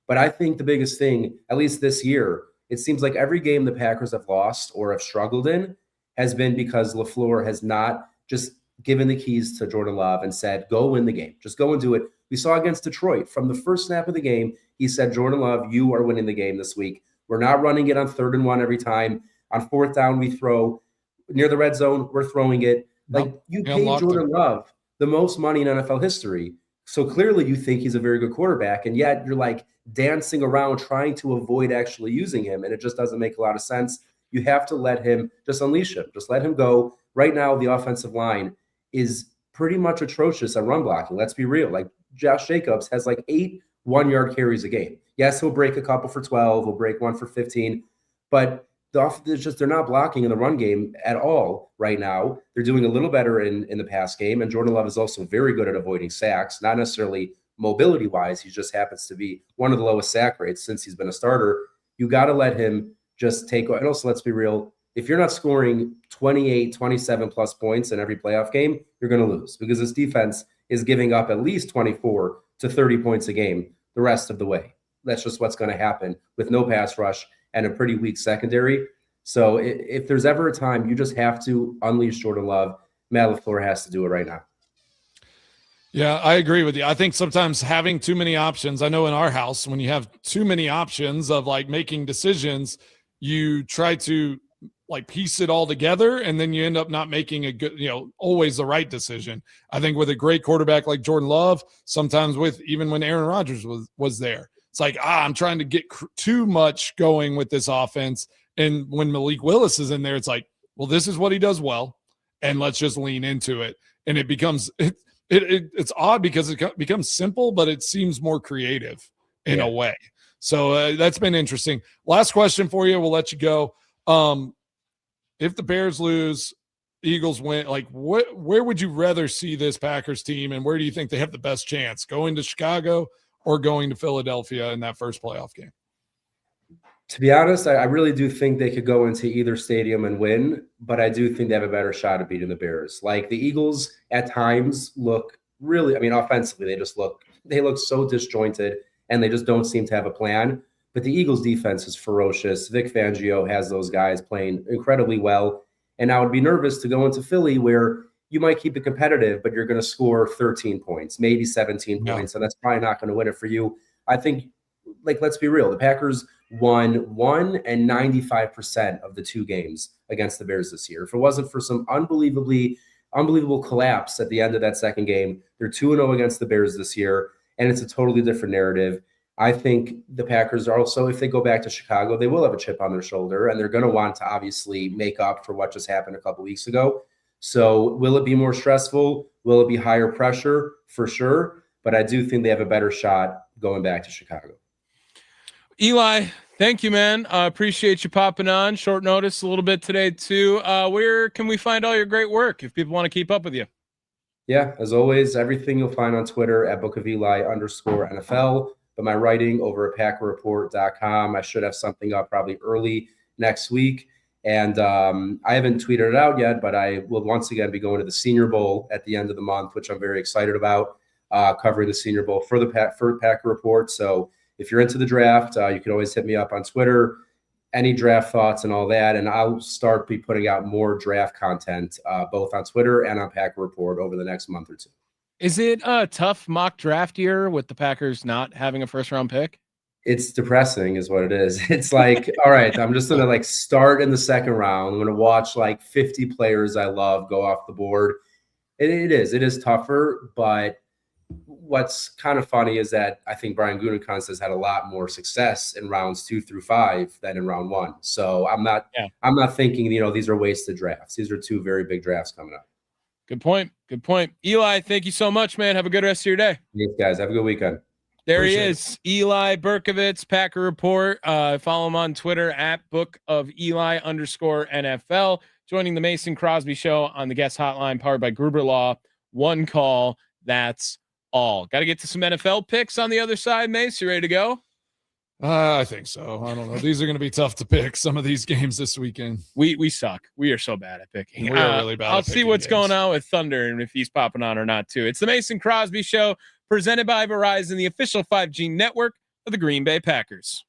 But I think the biggest thing, at least this year, it seems like every game the Packers have lost or have struggled in has been because LaFleur has not just given the keys to Jordan Love and said, go win the game. Just go and do it. We saw against Detroit from the first snap of the game, he said, Jordan Love, you are winning the game this week. We're not running it on 3rd and 1 every time. On 4th down, we throw. Near the red zone, we're throwing it. Like you paid Jordan Love the most money in NFL history. So clearly you think he's a very good quarterback, and yet you're like dancing around trying to avoid actually using him, and it just doesn't make a lot of sense. You have to let him, just unleash him. Just let him go. Right now, the offensive line is pretty much atrocious at run blocking. Let's be real. Like Josh Jacobs has like 8 one-yard carries a game. Yes, he'll break a couple for 12. He'll break one for 15. But they're not blocking in the run game at all right now. They're doing a little better in the pass game. And Jordan Love is also very good at avoiding sacks, not necessarily mobility-wise. He just happens to be one of the lowest sack rates since he's been a starter. You got to let him just take – and also, let's be real, if you're not scoring 28, 27-plus points in every playoff game, you're going to lose because this defense is giving up at least 24 to 30 points a game the rest of the way. That's just what's going to happen with no pass rush and a pretty weak secondary. So if there's ever a time you just have to unleash Jordan Love, Matt LaFleur has to do it right now.
Yeah, I agree with you. I think sometimes having too many options, I know in our house, when you have too many options of like making decisions, you try to like piece it all together and then you end up not making a good, always the right decision. I think with a great quarterback like Jordan Love, sometimes even when Aaron Rodgers was there, it's like, I'm trying to get too much going with this offense. And when Malik Willis is in there, it's like, well, this is what he does well, and let's just lean into it. And it becomes it's odd because it becomes simple, but it seems more creative in a way. So that's been interesting. Last question for you. We'll let you go. If the Bears lose, Eagles win, like where would you rather see this Packers team, and where do you think they have the best chance, going to Chicago or going to Philadelphia in that first playoff game?
To be honest, I really do think they could go into either stadium and win, but I do think they have a better shot at beating the Bears. Like the Eagles at times look really, offensively, they look so disjointed and they just don't seem to have a plan. But the Eagles defense is ferocious. Vic Fangio has those guys playing incredibly well. And I would be nervous to go into Philly where you might keep it competitive, but you're going to score 13 points, maybe 17 points. And that's probably not going to win it for you. I think, let's be real. The Packers won 1 and 95% of the 2 games against the Bears this year. If it wasn't for some unbelievable collapse at the end of that second game, they're 2-0 against the Bears this year, and it's a totally different narrative. I think the Packers are also, if they go back to Chicago, they will have a chip on their shoulder, and they're going to want to obviously make up for what just happened a couple weeks ago. So will it be more stressful? Will it be higher pressure? For sure. But I do think they have a better shot going back to Chicago.
Eli, thank you, man. Appreciate you popping on. Short notice a little bit today, too. Where can we find all your great work if people want to keep up with you?
Yeah, as always, everything you'll find on Twitter at @bookofeli_NFL. But my writing over at PackerReport.com. I should have something up probably early next week. And I haven't tweeted it out yet, but I will once again be going to the Senior Bowl at the end of the month, which I'm very excited about, covering the Senior Bowl for Packer Report. So if you're into the draft, you can always hit me up on Twitter, any draft thoughts and all that. And I'll start be putting out more draft content, both on Twitter and on Packer Report over the next month or two.
Is it a tough mock draft year with the Packers not having a first-round pick?
It's depressing is what it is. It's like, all right, I'm just going to start in the second round. I'm going to watch 50 players I love go off the board. It is tougher, but what's kind of funny is that I think Brian Gutekunst has had a lot more success in rounds 2 through 5 than in round 1. So I'm not thinking, these are wasted drafts. These are 2 very big drafts coming up.
Good point. Eli, thank you so much, man. Have a good rest of your day.
Thanks, guys. Have a good weekend.
There he is, Eli Berkovits, Packer Report. Follow him on Twitter at @bookofeli_NFL. Joining the Mason Crosby Show on the guest hotline powered by Gruber Law. One call. That's all. Got to get to some NFL picks on the other side, Mace. You ready to go?
I think so. I don't know. These are going to be tough to pick, some of these games this weekend.
We suck. We are so bad at picking.
We are really bad.
I'll see what's going on with Thunder and if he's popping on or not, too. It's the Mason Crosby Show, presented by Verizon, the official 5G network of the Green Bay Packers.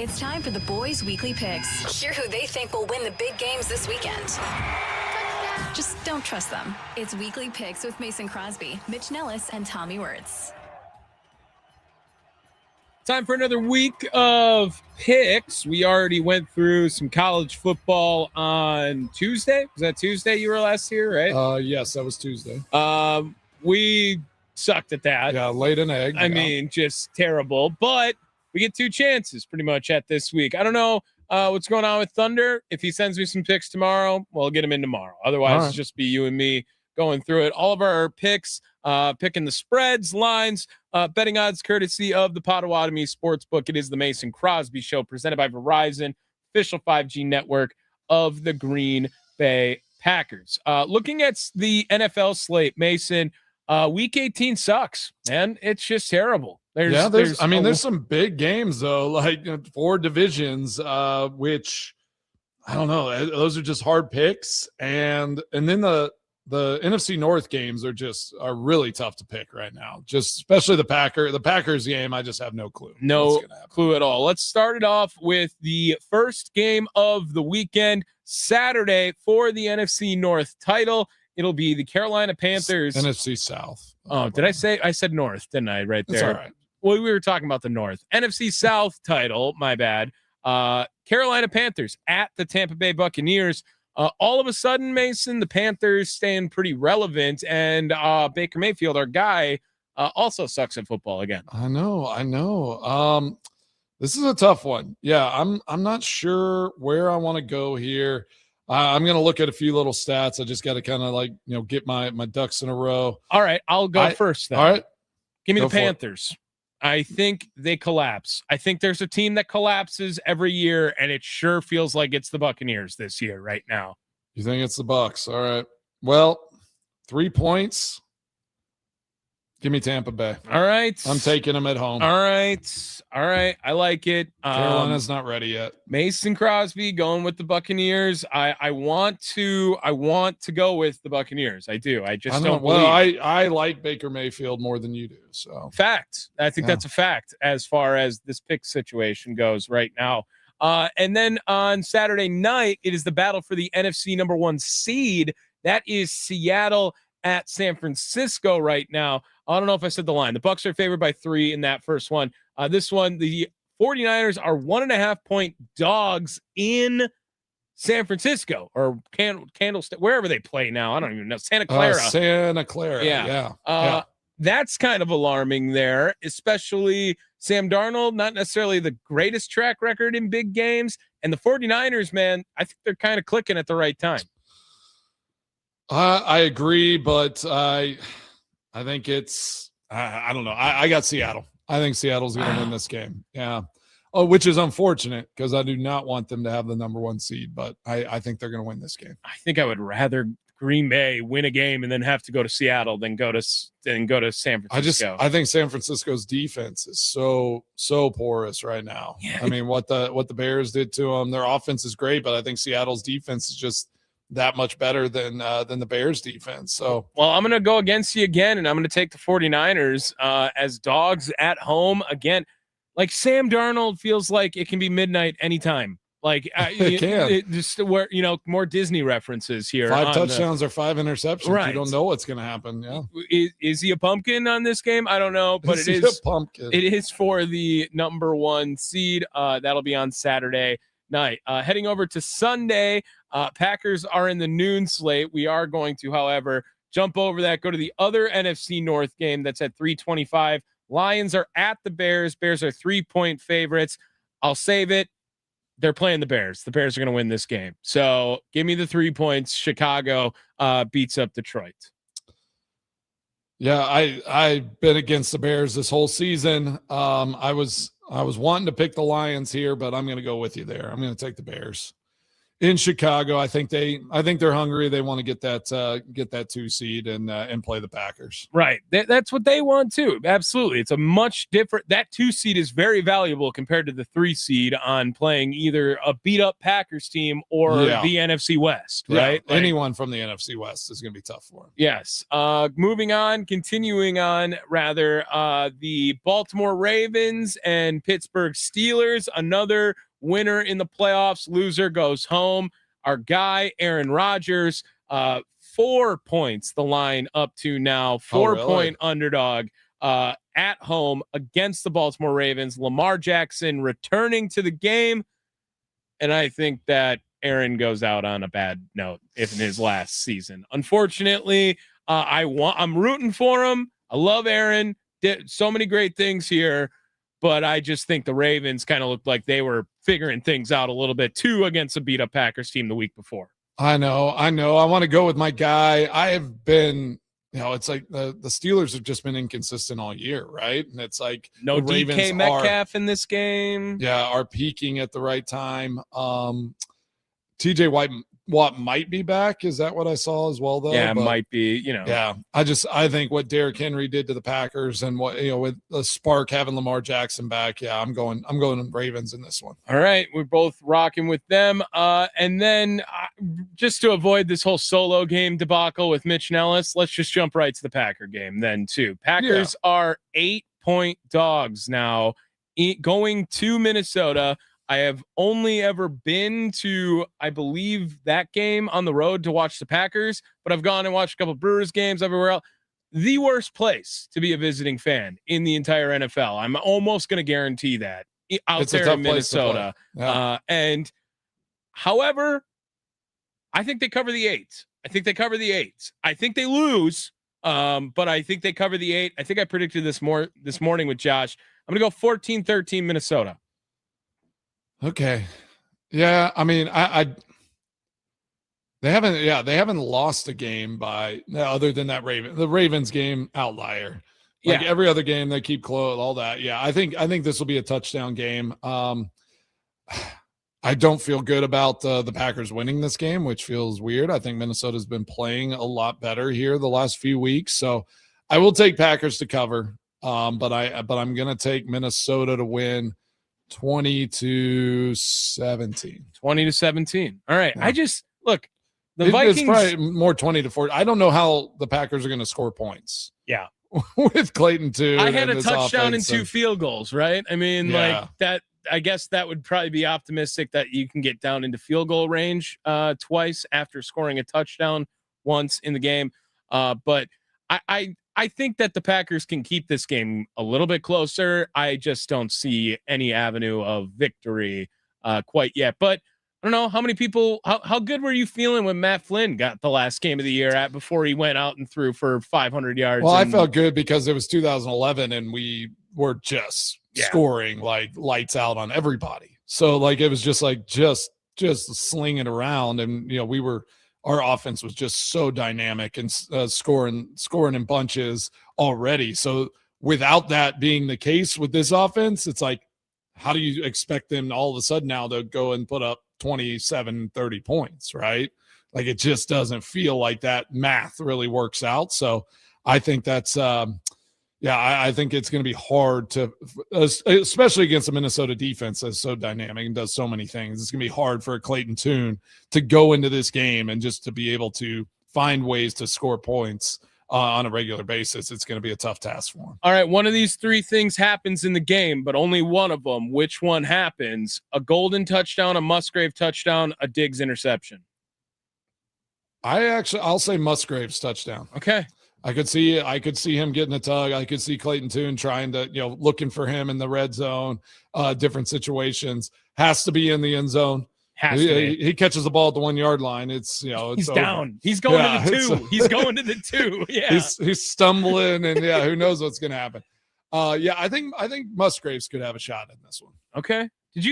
It's time for the boys' weekly picks. Hear who they think will win the big games this weekend. Just don't trust them. It's weekly picks with Mason Crosby, Mitch Nellis, and Tommy Wirtz.
Time for another week of picks. We already went through some college football on Tuesday. Was that Tuesday you were last here, right?
Yes, that was Tuesday.
We sucked at that.
Yeah, laid an egg.
I mean, just terrible. But we get two chances pretty much at this week. I don't know what's going on with Thunder. If he sends me some picks tomorrow, we'll get him in tomorrow. Otherwise, It's just be you and me going through it. All of our picks, picking the spreads, lines, betting odds, courtesy of the Potawatomi Sportsbook. It is the Mason Crosby Show, presented by Verizon, official 5G network of the Green Bay Packers. Looking at the NFL slate, Mason, Week 18 sucks, man. It's just terrible. There's some big games though, like 4 divisions, which I don't know. Those are just hard picks, and then the NFC North games are really tough to pick right now. Just especially the Packers game. I just have no clue. No clue at all. Let's start it off with the first game of the weekend, Saturday for the NFC North title. It'll be the Carolina Panthers.
NFC South.
Oh, did I say? I said North, didn't I? Right there.
That's all right.
Well, we were talking about the North. NFC South title, my bad. Carolina Panthers at the Tampa Bay Buccaneers. All of a sudden, Mason, the Panthers staying pretty relevant, and Baker Mayfield, our guy, also sucks at football again.
I know. This is a tough one. Yeah, I'm not sure where I want to go here. I'm going to look at a few little stats. I just got to kind of get my ducks in a row.
All right, I'll go first then.
All right.
Give me the Panthers. I think they collapse. I think there's a team that collapses every year, and it sure feels like it's the Buccaneers this year right now.
You think it's the Bucs? All right. Well, 3 points. Give me Tampa Bay.
All right.
I'm taking them at home.
All right. I like it.
Carolina's not ready yet.
Mason Crosby going with the Buccaneers. I want to go with the Buccaneers. I do. I just don't believe.
Well, I like Baker Mayfield more than you do. So
fact. I think that's a fact as far as this pick situation goes right now. And then on Saturday night, it is the battle for the NFC number 1 seed. That is Seattle at San Francisco right now. I don't know if I said the line. The Bucs are favored by 3 in that first one. This one, the 49ers are 1.5-point dogs in San Francisco or Candlestick, wherever they play now. I don't even know. Santa Clara.
Santa Clara. Yeah.
That's kind of alarming there, especially Sam Darnold, not necessarily the greatest track record in big games. And the 49ers, man, I think they're kind of clicking at the right time.
I agree, but I think it's I don't know. I got Seattle. I think Seattle's going to win this game. Yeah. Oh, which is unfortunate because I do not want them to have the number 1 seed, but I think they're going to win this game.
I think I would rather Green Bay win a game and then have to go to Seattle than go to San Francisco.
I think San Francisco's defense is so porous right now.
Yeah.
I mean, what the Bears did to them, their offense is great, but I think Seattle's defense is just that much better than the Bears defense. So,
well, I'm going to go against you again, and I'm going to take the 49ers as dogs at home again. Like Sam Darnold feels like it can be midnight anytime. Like
it can.
Just where more Disney references here.
5 touchdowns or 5 interceptions.
Right.
You don't know what's going to happen. Yeah.
Is he a pumpkin on this game? I don't know, but it is
a pumpkin.
It is for the number 1 seed. That'll be on Saturday night. Heading over to Sunday, Packers are in the noon slate. We are going to, however, jump over that, go to the other NFC North game that's at 3:25. Lions are at the Bears. Bears are 3-point favorites. I'll save it. They're playing the Bears. The Bears are going to win this game. So give me the 3 points. Chicago beats up Detroit.
Yeah, I've been against the Bears this whole season. I was wanting to pick the Lions here, but I'm going to go with you there. I'm going to take the Bears. in Chicago. I think they're hungry. They want to get that 2 seed and play the Packers.
Right. That's what they want too. Absolutely. It's a much different. That 2 seed is very valuable compared to the 3 seed on playing either a beat up Packers team or the NFC West. Right.
Yeah, anyone from the NFC West is going to be tough for them.
Yes. Continuing on, rather, the Baltimore Ravens and Pittsburgh Steelers, another winner in the playoffs, loser goes home. Our guy, Aaron Rodgers, 4 points, the line up to now, 4-point underdog at home against the Baltimore Ravens. Lamar Jackson returning to the game. And I think that Aaron goes out on a bad note if in his last season. Unfortunately, I'm rooting for him. I love Aaron. Did so many great things here, but I just think the Ravens kind of looked like they were figuring things out a little bit too against a beat up Packers team the week before.
I know. I want to go with my guy. I have been, it's like the Steelers have just been inconsistent all year, right? And it's like
no
the Ravens
DK Metcalf in this game.
Yeah, are peaking at the right time. TJ Watt might be back. Is that what I saw as well, though?
Yeah, might be,
Yeah. I think what Derrick Henry did to the Packers and what, with the spark having Lamar Jackson back. Yeah, I'm going Ravens in this one.
All right. We're both rocking with them. And then just to avoid this whole solo game debacle with Mitch Nellis, let's just jump right to the Packer game then too. Packers are 8-point dogs now going to Minnesota. I have only ever been to, I believe, that game on the road to watch the Packers, but I've gone and watched a couple Brewers games everywhere else. The worst place to be a visiting fan in the entire NFL. I'm almost going to guarantee that out
it's
there
a tough
in Minnesota.
Yeah.
And however, I think they cover the 8. I think they lose, but I think they cover the 8. I think I predicted this morning with Josh. I'm going to go 14-13 Minnesota.
Okay. Yeah, I mean, they haven't lost a game by other than the Ravens game outlier. Like every other game they keep close, all that. Yeah, I think this will be a touchdown game. I don't feel good about the Packers winning this game, which feels weird. I think Minnesota's been playing a lot better here the last few weeks, so I will take Packers to cover. But I'm going to take Minnesota to win 20-17.
20-17. All right.
Yeah.
I just look, the Vikings.
It's probably more 20-40. I don't know how the Packers are going to score points.
Yeah.
With Clayton too.
I had a touchdown and 2 field goals, right? I mean, like that. I guess that would probably be optimistic that you can get down into field goal range twice after scoring a touchdown once in the game. But I think that the Packers can keep this game a little bit closer. I just don't see any avenue of victory quite yet. But I don't know how many people, how good were you feeling when Matt Flynn got the last game of the year before he went out and threw for 500 yards?
Well, I felt good because it was 2011 and we were just scoring like lights out on everybody. So like, it was just like, just slinging around. And, our offense was just so dynamic and scoring in bunches already. So without that being the case with this offense, it's like, how do you expect them all of a sudden now to go and put up 27, 30 points, right? Like it just doesn't feel like that math really works out. So I think that's, I think it's going to be hard to, especially against the Minnesota defense that's so dynamic and does so many things. It's going to be hard for Clayton Tune to go into this game and just to be able to find ways to score points on a regular basis. It's going to be a tough task for him.
All right, one of these 3 things happens in the game, but only one of them. Which one happens? A Golden touchdown, a Musgrave touchdown, a Diggs interception.
I'll say Musgrave's touchdown.
Okay.
I could see him getting a tug. I could see Clayton Tune trying to, looking for him in the red zone, different situations. Has to be in the end zone. He catches the ball at the 1 yard line. It's
he's
over.
Down. He's going to the 2. He's going to the 2. Yeah.
He's stumbling and who knows what's going to happen. I think Musgraves could have a shot in this one.
Okay.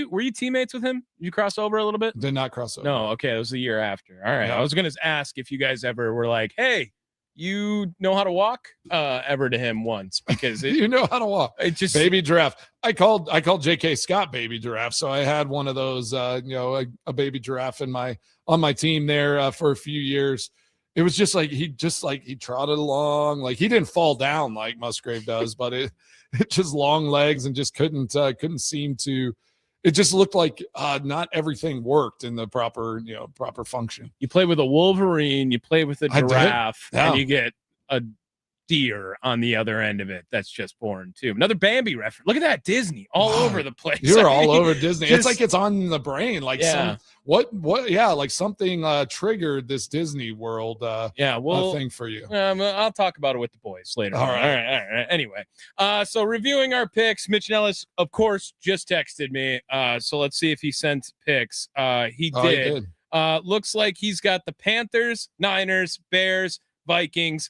Were you teammates with him? Did you cross over a little bit?
Did not cross over.
No. Okay. It was the year after. All right.
Yeah.
I was going to ask if you guys ever were like, hey, you know how to walk ever to him once because
You know how to walk.
it just
Baby giraffe. I called J.K. Scott baby giraffe, so I had one of those. A baby giraffe on my team there for a few years. It was just like he trotted along, like he didn't fall down like Musgrave does, but it just long legs and just couldn't seem to. It just looked like not everything worked in the proper function.
You play with a wolverine, you play with a giraffe,
Yeah.
and you get a deer on the other end of it. That's just born too. Another Bambi reference. Look at that, Disney all over the place.
You're all over Disney. It's like it's on the brain. Like
Yeah.
like something triggered this Disney World thing for you.
I'll talk about it with the boys later.
All right.
All right. Anyway, so reviewing our picks, Mitch Nellis, of course, just texted me. So let's see if he sent picks. He did. Looks like he's got the Panthers, Niners, Bears, Vikings,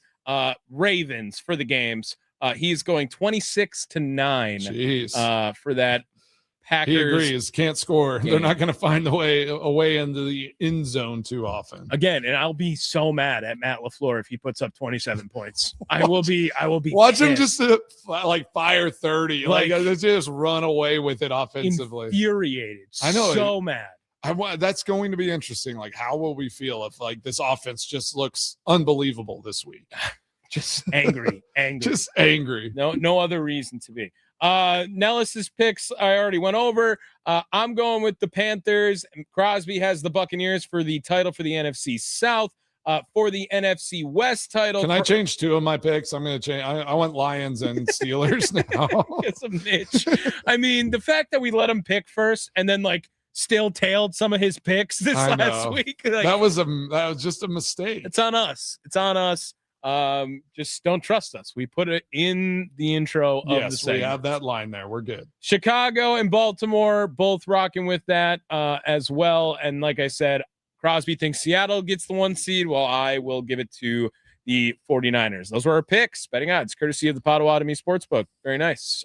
Ravens for the games. He's going 26-9 for that Packers.
He agrees. Can't score.
game.
They're not going to find a way into the end zone too often.
Again, and I'll be so mad at Matt LaFleur if he puts up 27 points. I will be
Watch him
pissed.
just fire 30. Like just run away with it offensively.
Infuriated.
I know.
So mad.
That's going to be interesting. Like, how will we feel if like this offense just looks unbelievable this week?
Just angry.
Just angry.
No other reason to be. Nellis's picks I already went over. I'm going with the Panthers. Crosby has the Buccaneers for the title for the NFC South. For the NFC West title.
Can I change two of my picks? I'm going to change. I want Lions and Steelers now.
It's a Mitch. I mean, the fact that we let him pick first and then still tailed some of his picks this last week.
That was just a mistake.
It's on us. Just don't trust us. We put it in the intro of the segment.
We have that line there. We're good.
Chicago and Baltimore both rocking with that as well. And like I said, Crosby thinks Seattle gets the 1 seed, while I will give it to the 49ers. Those were our picks. Betting odds, courtesy of the Potawatomi Sportsbook. Very nice.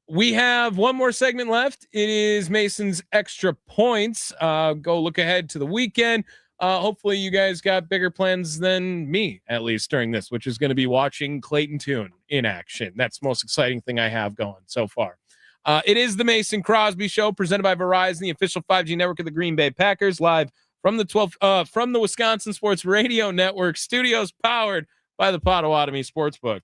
We have one more segment left. It is Mason's Extra Points. Go look ahead to the weekend. Hopefully you guys got bigger plans than me, at least during this, which is going to be watching Clayton Tune in action. That's the most exciting thing I have going so far. It is the Mason Crosby Show, presented by Verizon, the official 5G network of the Green Bay Packers, live from the Wisconsin Sports Radio Network studios, powered by the Potawatomi Sportsbook.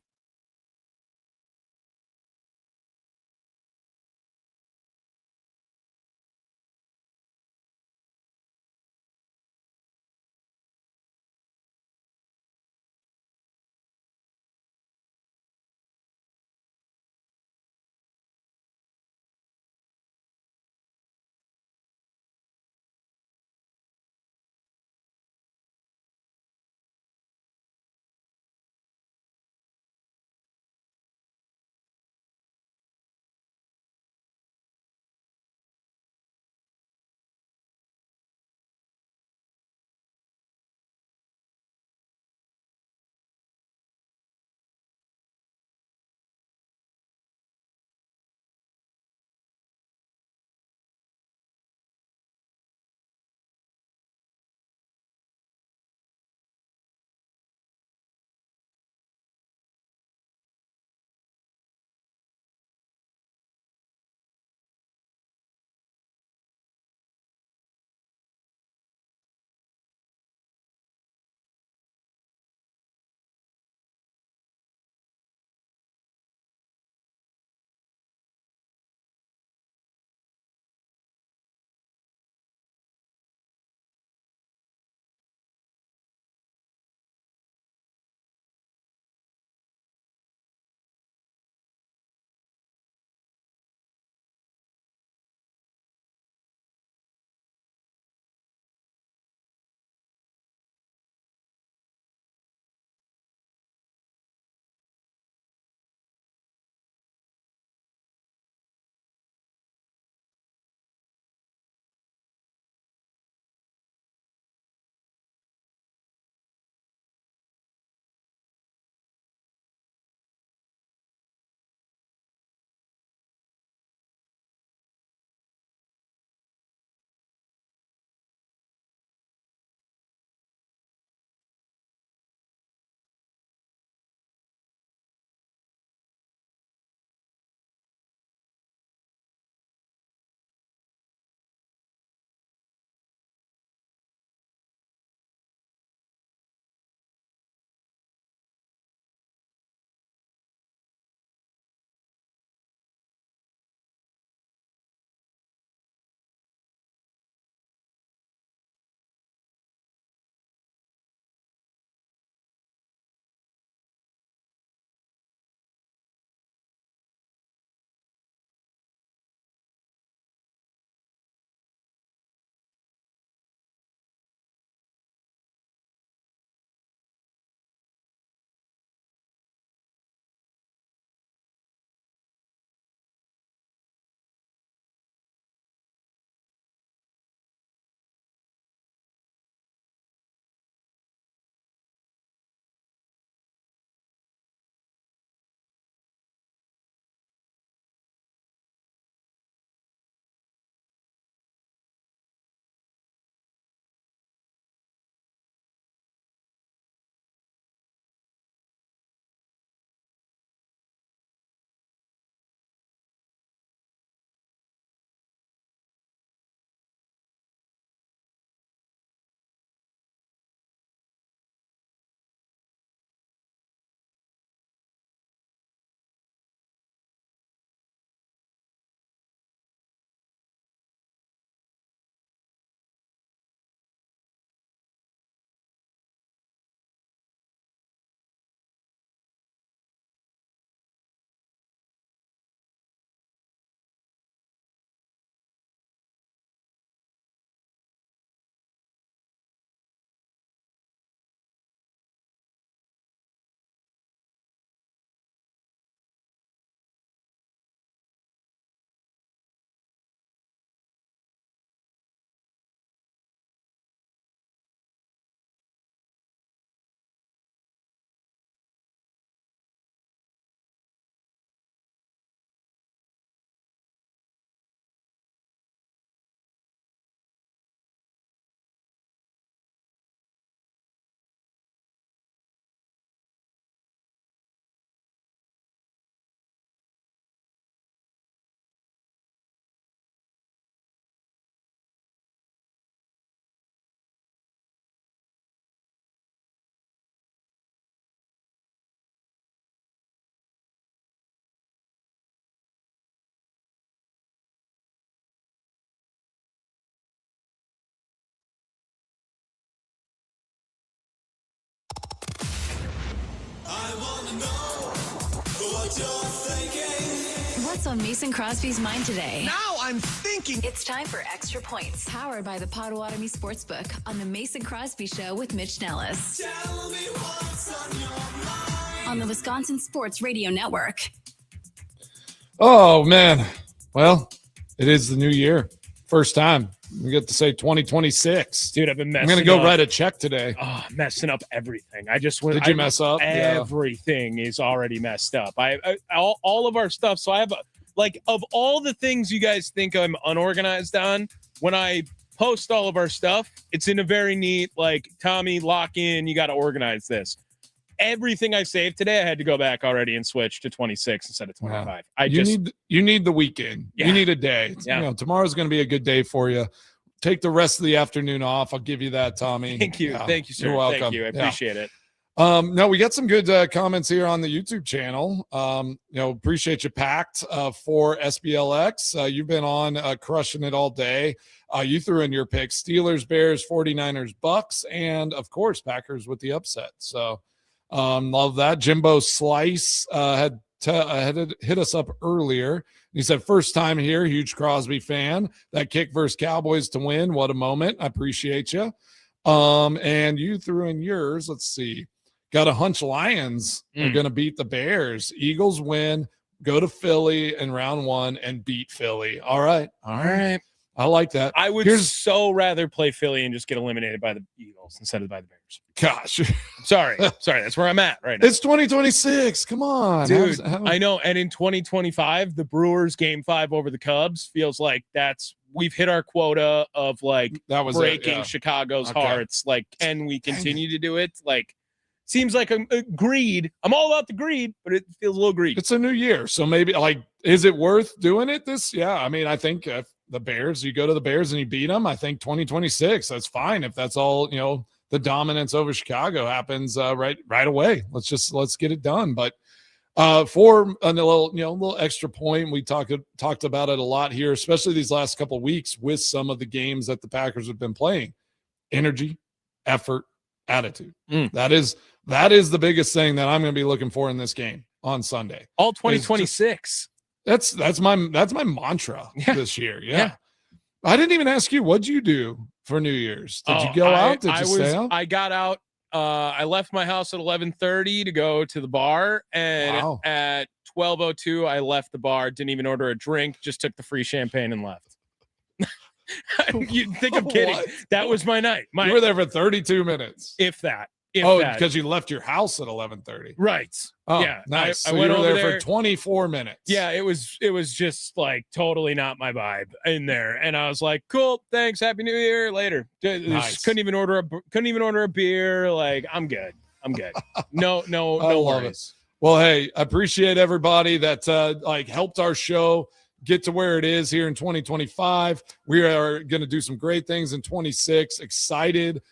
What's on Mason Crosby's mind today?
Now I'm thinking.
It's time for Extra Points, powered by the Potawatomi Sportsbook on the Mason Crosby Show with Mitch Nellis.
Tell me what's on your mind.
On the Wisconsin Sports Radio Network.
Oh, man. Well, it is the new year. First time. We get to say 2026.
Dude, I've been messing
I'm going to go
up.
write a check today.
Oh, messing up everything. I just went.
Did you mess up?
Everything is already messed up. All of our stuff. So I have of all the things you guys think I'm unorganized on, when I post all of our stuff, it's in a very neat, Tommy, lock in, you got to organize this. Everything I saved today, I had to go back already and switch to 26 instead of 25.
Yeah. You need the weekend.
Yeah.
You need a day.
Yeah.
Tomorrow's going to be a good day for you. Take the rest of the afternoon off. I'll give you that, Tommy.
Thank you.
Yeah.
Thank you, sir.
You're welcome.
Thank you. I appreciate it.
No, we got some good comments here on the YouTube channel. Appreciate you, Packed, for SBLX. You've been on crushing it all day. You threw in your picks: Steelers, Bears, 49ers, Bucks, and of course Packers with the upset. So love that. Jimbo Slice had hit us up earlier. He said, first time here, huge Crosby fan. That kick versus Cowboys to win. What a moment. I appreciate you. And you threw in yours. Let's see. Got a hunch Lions are going to beat the Bears. Eagles win, go to Philly in round 1 and beat Philly. All right. I like that.
I would so rather play Philly and just get eliminated by the Eagles instead of by the Bears.
Gosh.
Sorry. That's where I'm at right now.
It's 2026. Come on.
Dude, I know. And in 2025, the Brewers game 5 over the Cubs feels like we've hit our quota of breaking Chicago's hearts. Can we continue to do it? Seems like a greed. I'm all about the greed, but it feels a little greedy.
It's a new year. So maybe is it worth doing it I think if the Bears, you go to the Bears and you beat them, I think 2026, that's fine. If that's all, the dominance over Chicago happens right away. Let's get it done. But for a little extra point, we talked about it a lot here, especially these last couple of weeks with some of the games that the Packers have been playing. Energy, effort, attitude. That is the biggest thing that I'm going to be looking for in this game on Sunday.
All 2026.
That's my mantra this year. Yeah. I didn't even ask you, what'd you do for New Year's? Did you go out? Did you stay out?
I got out. I left my house at 11:30 to go to the bar, and at 12:02 I left the bar. Didn't even order a drink. Just took the free champagne and left. You'd think I'm kidding.
What?
That was my night.
You were there for 32 minutes.
If that.
Because you left your house at 11:30.
Right.
Oh,
yeah.
Nice.
I
So
went
you were
over
there for 24 minutes.
Yeah, it was just totally not my vibe in there, and I was like, "Cool, thanks, Happy New Year." Later,
Nice.
couldn't even order a beer. I'm good. No worries.
Well, hey, I appreciate everybody that helped our show get to where it is here in 2025. We are going to do some great things in 26. Excited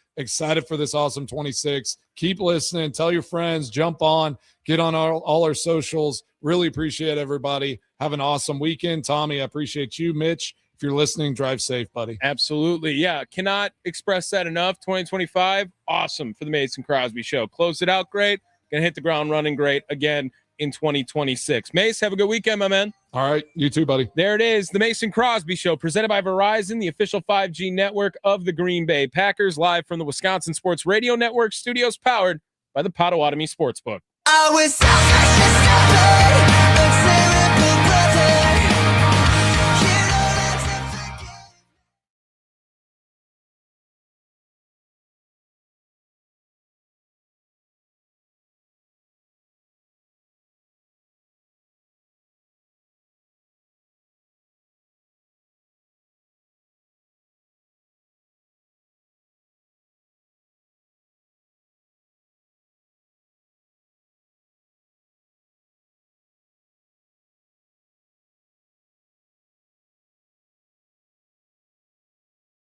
for this awesome 26. Keep listening. Tell your friends. Jump on. Get on all our socials. Really appreciate everybody. Have an awesome weekend. Tommy, I appreciate you. Mitch, if you're listening, drive safe, buddy.
Absolutely. Yeah. Cannot express that enough. 2025, awesome for the Mason Crosby Show. Close it out great. Going to hit the ground running great again in 2026. Mace, have a good weekend, my man.
All right. You too, buddy.
There it is. The Mason Crosby Show, presented by Verizon, the official 5G network of the Green Bay Packers, live from the Wisconsin Sports Radio Network studios, powered by the Potawatomi Sportsbook.
I was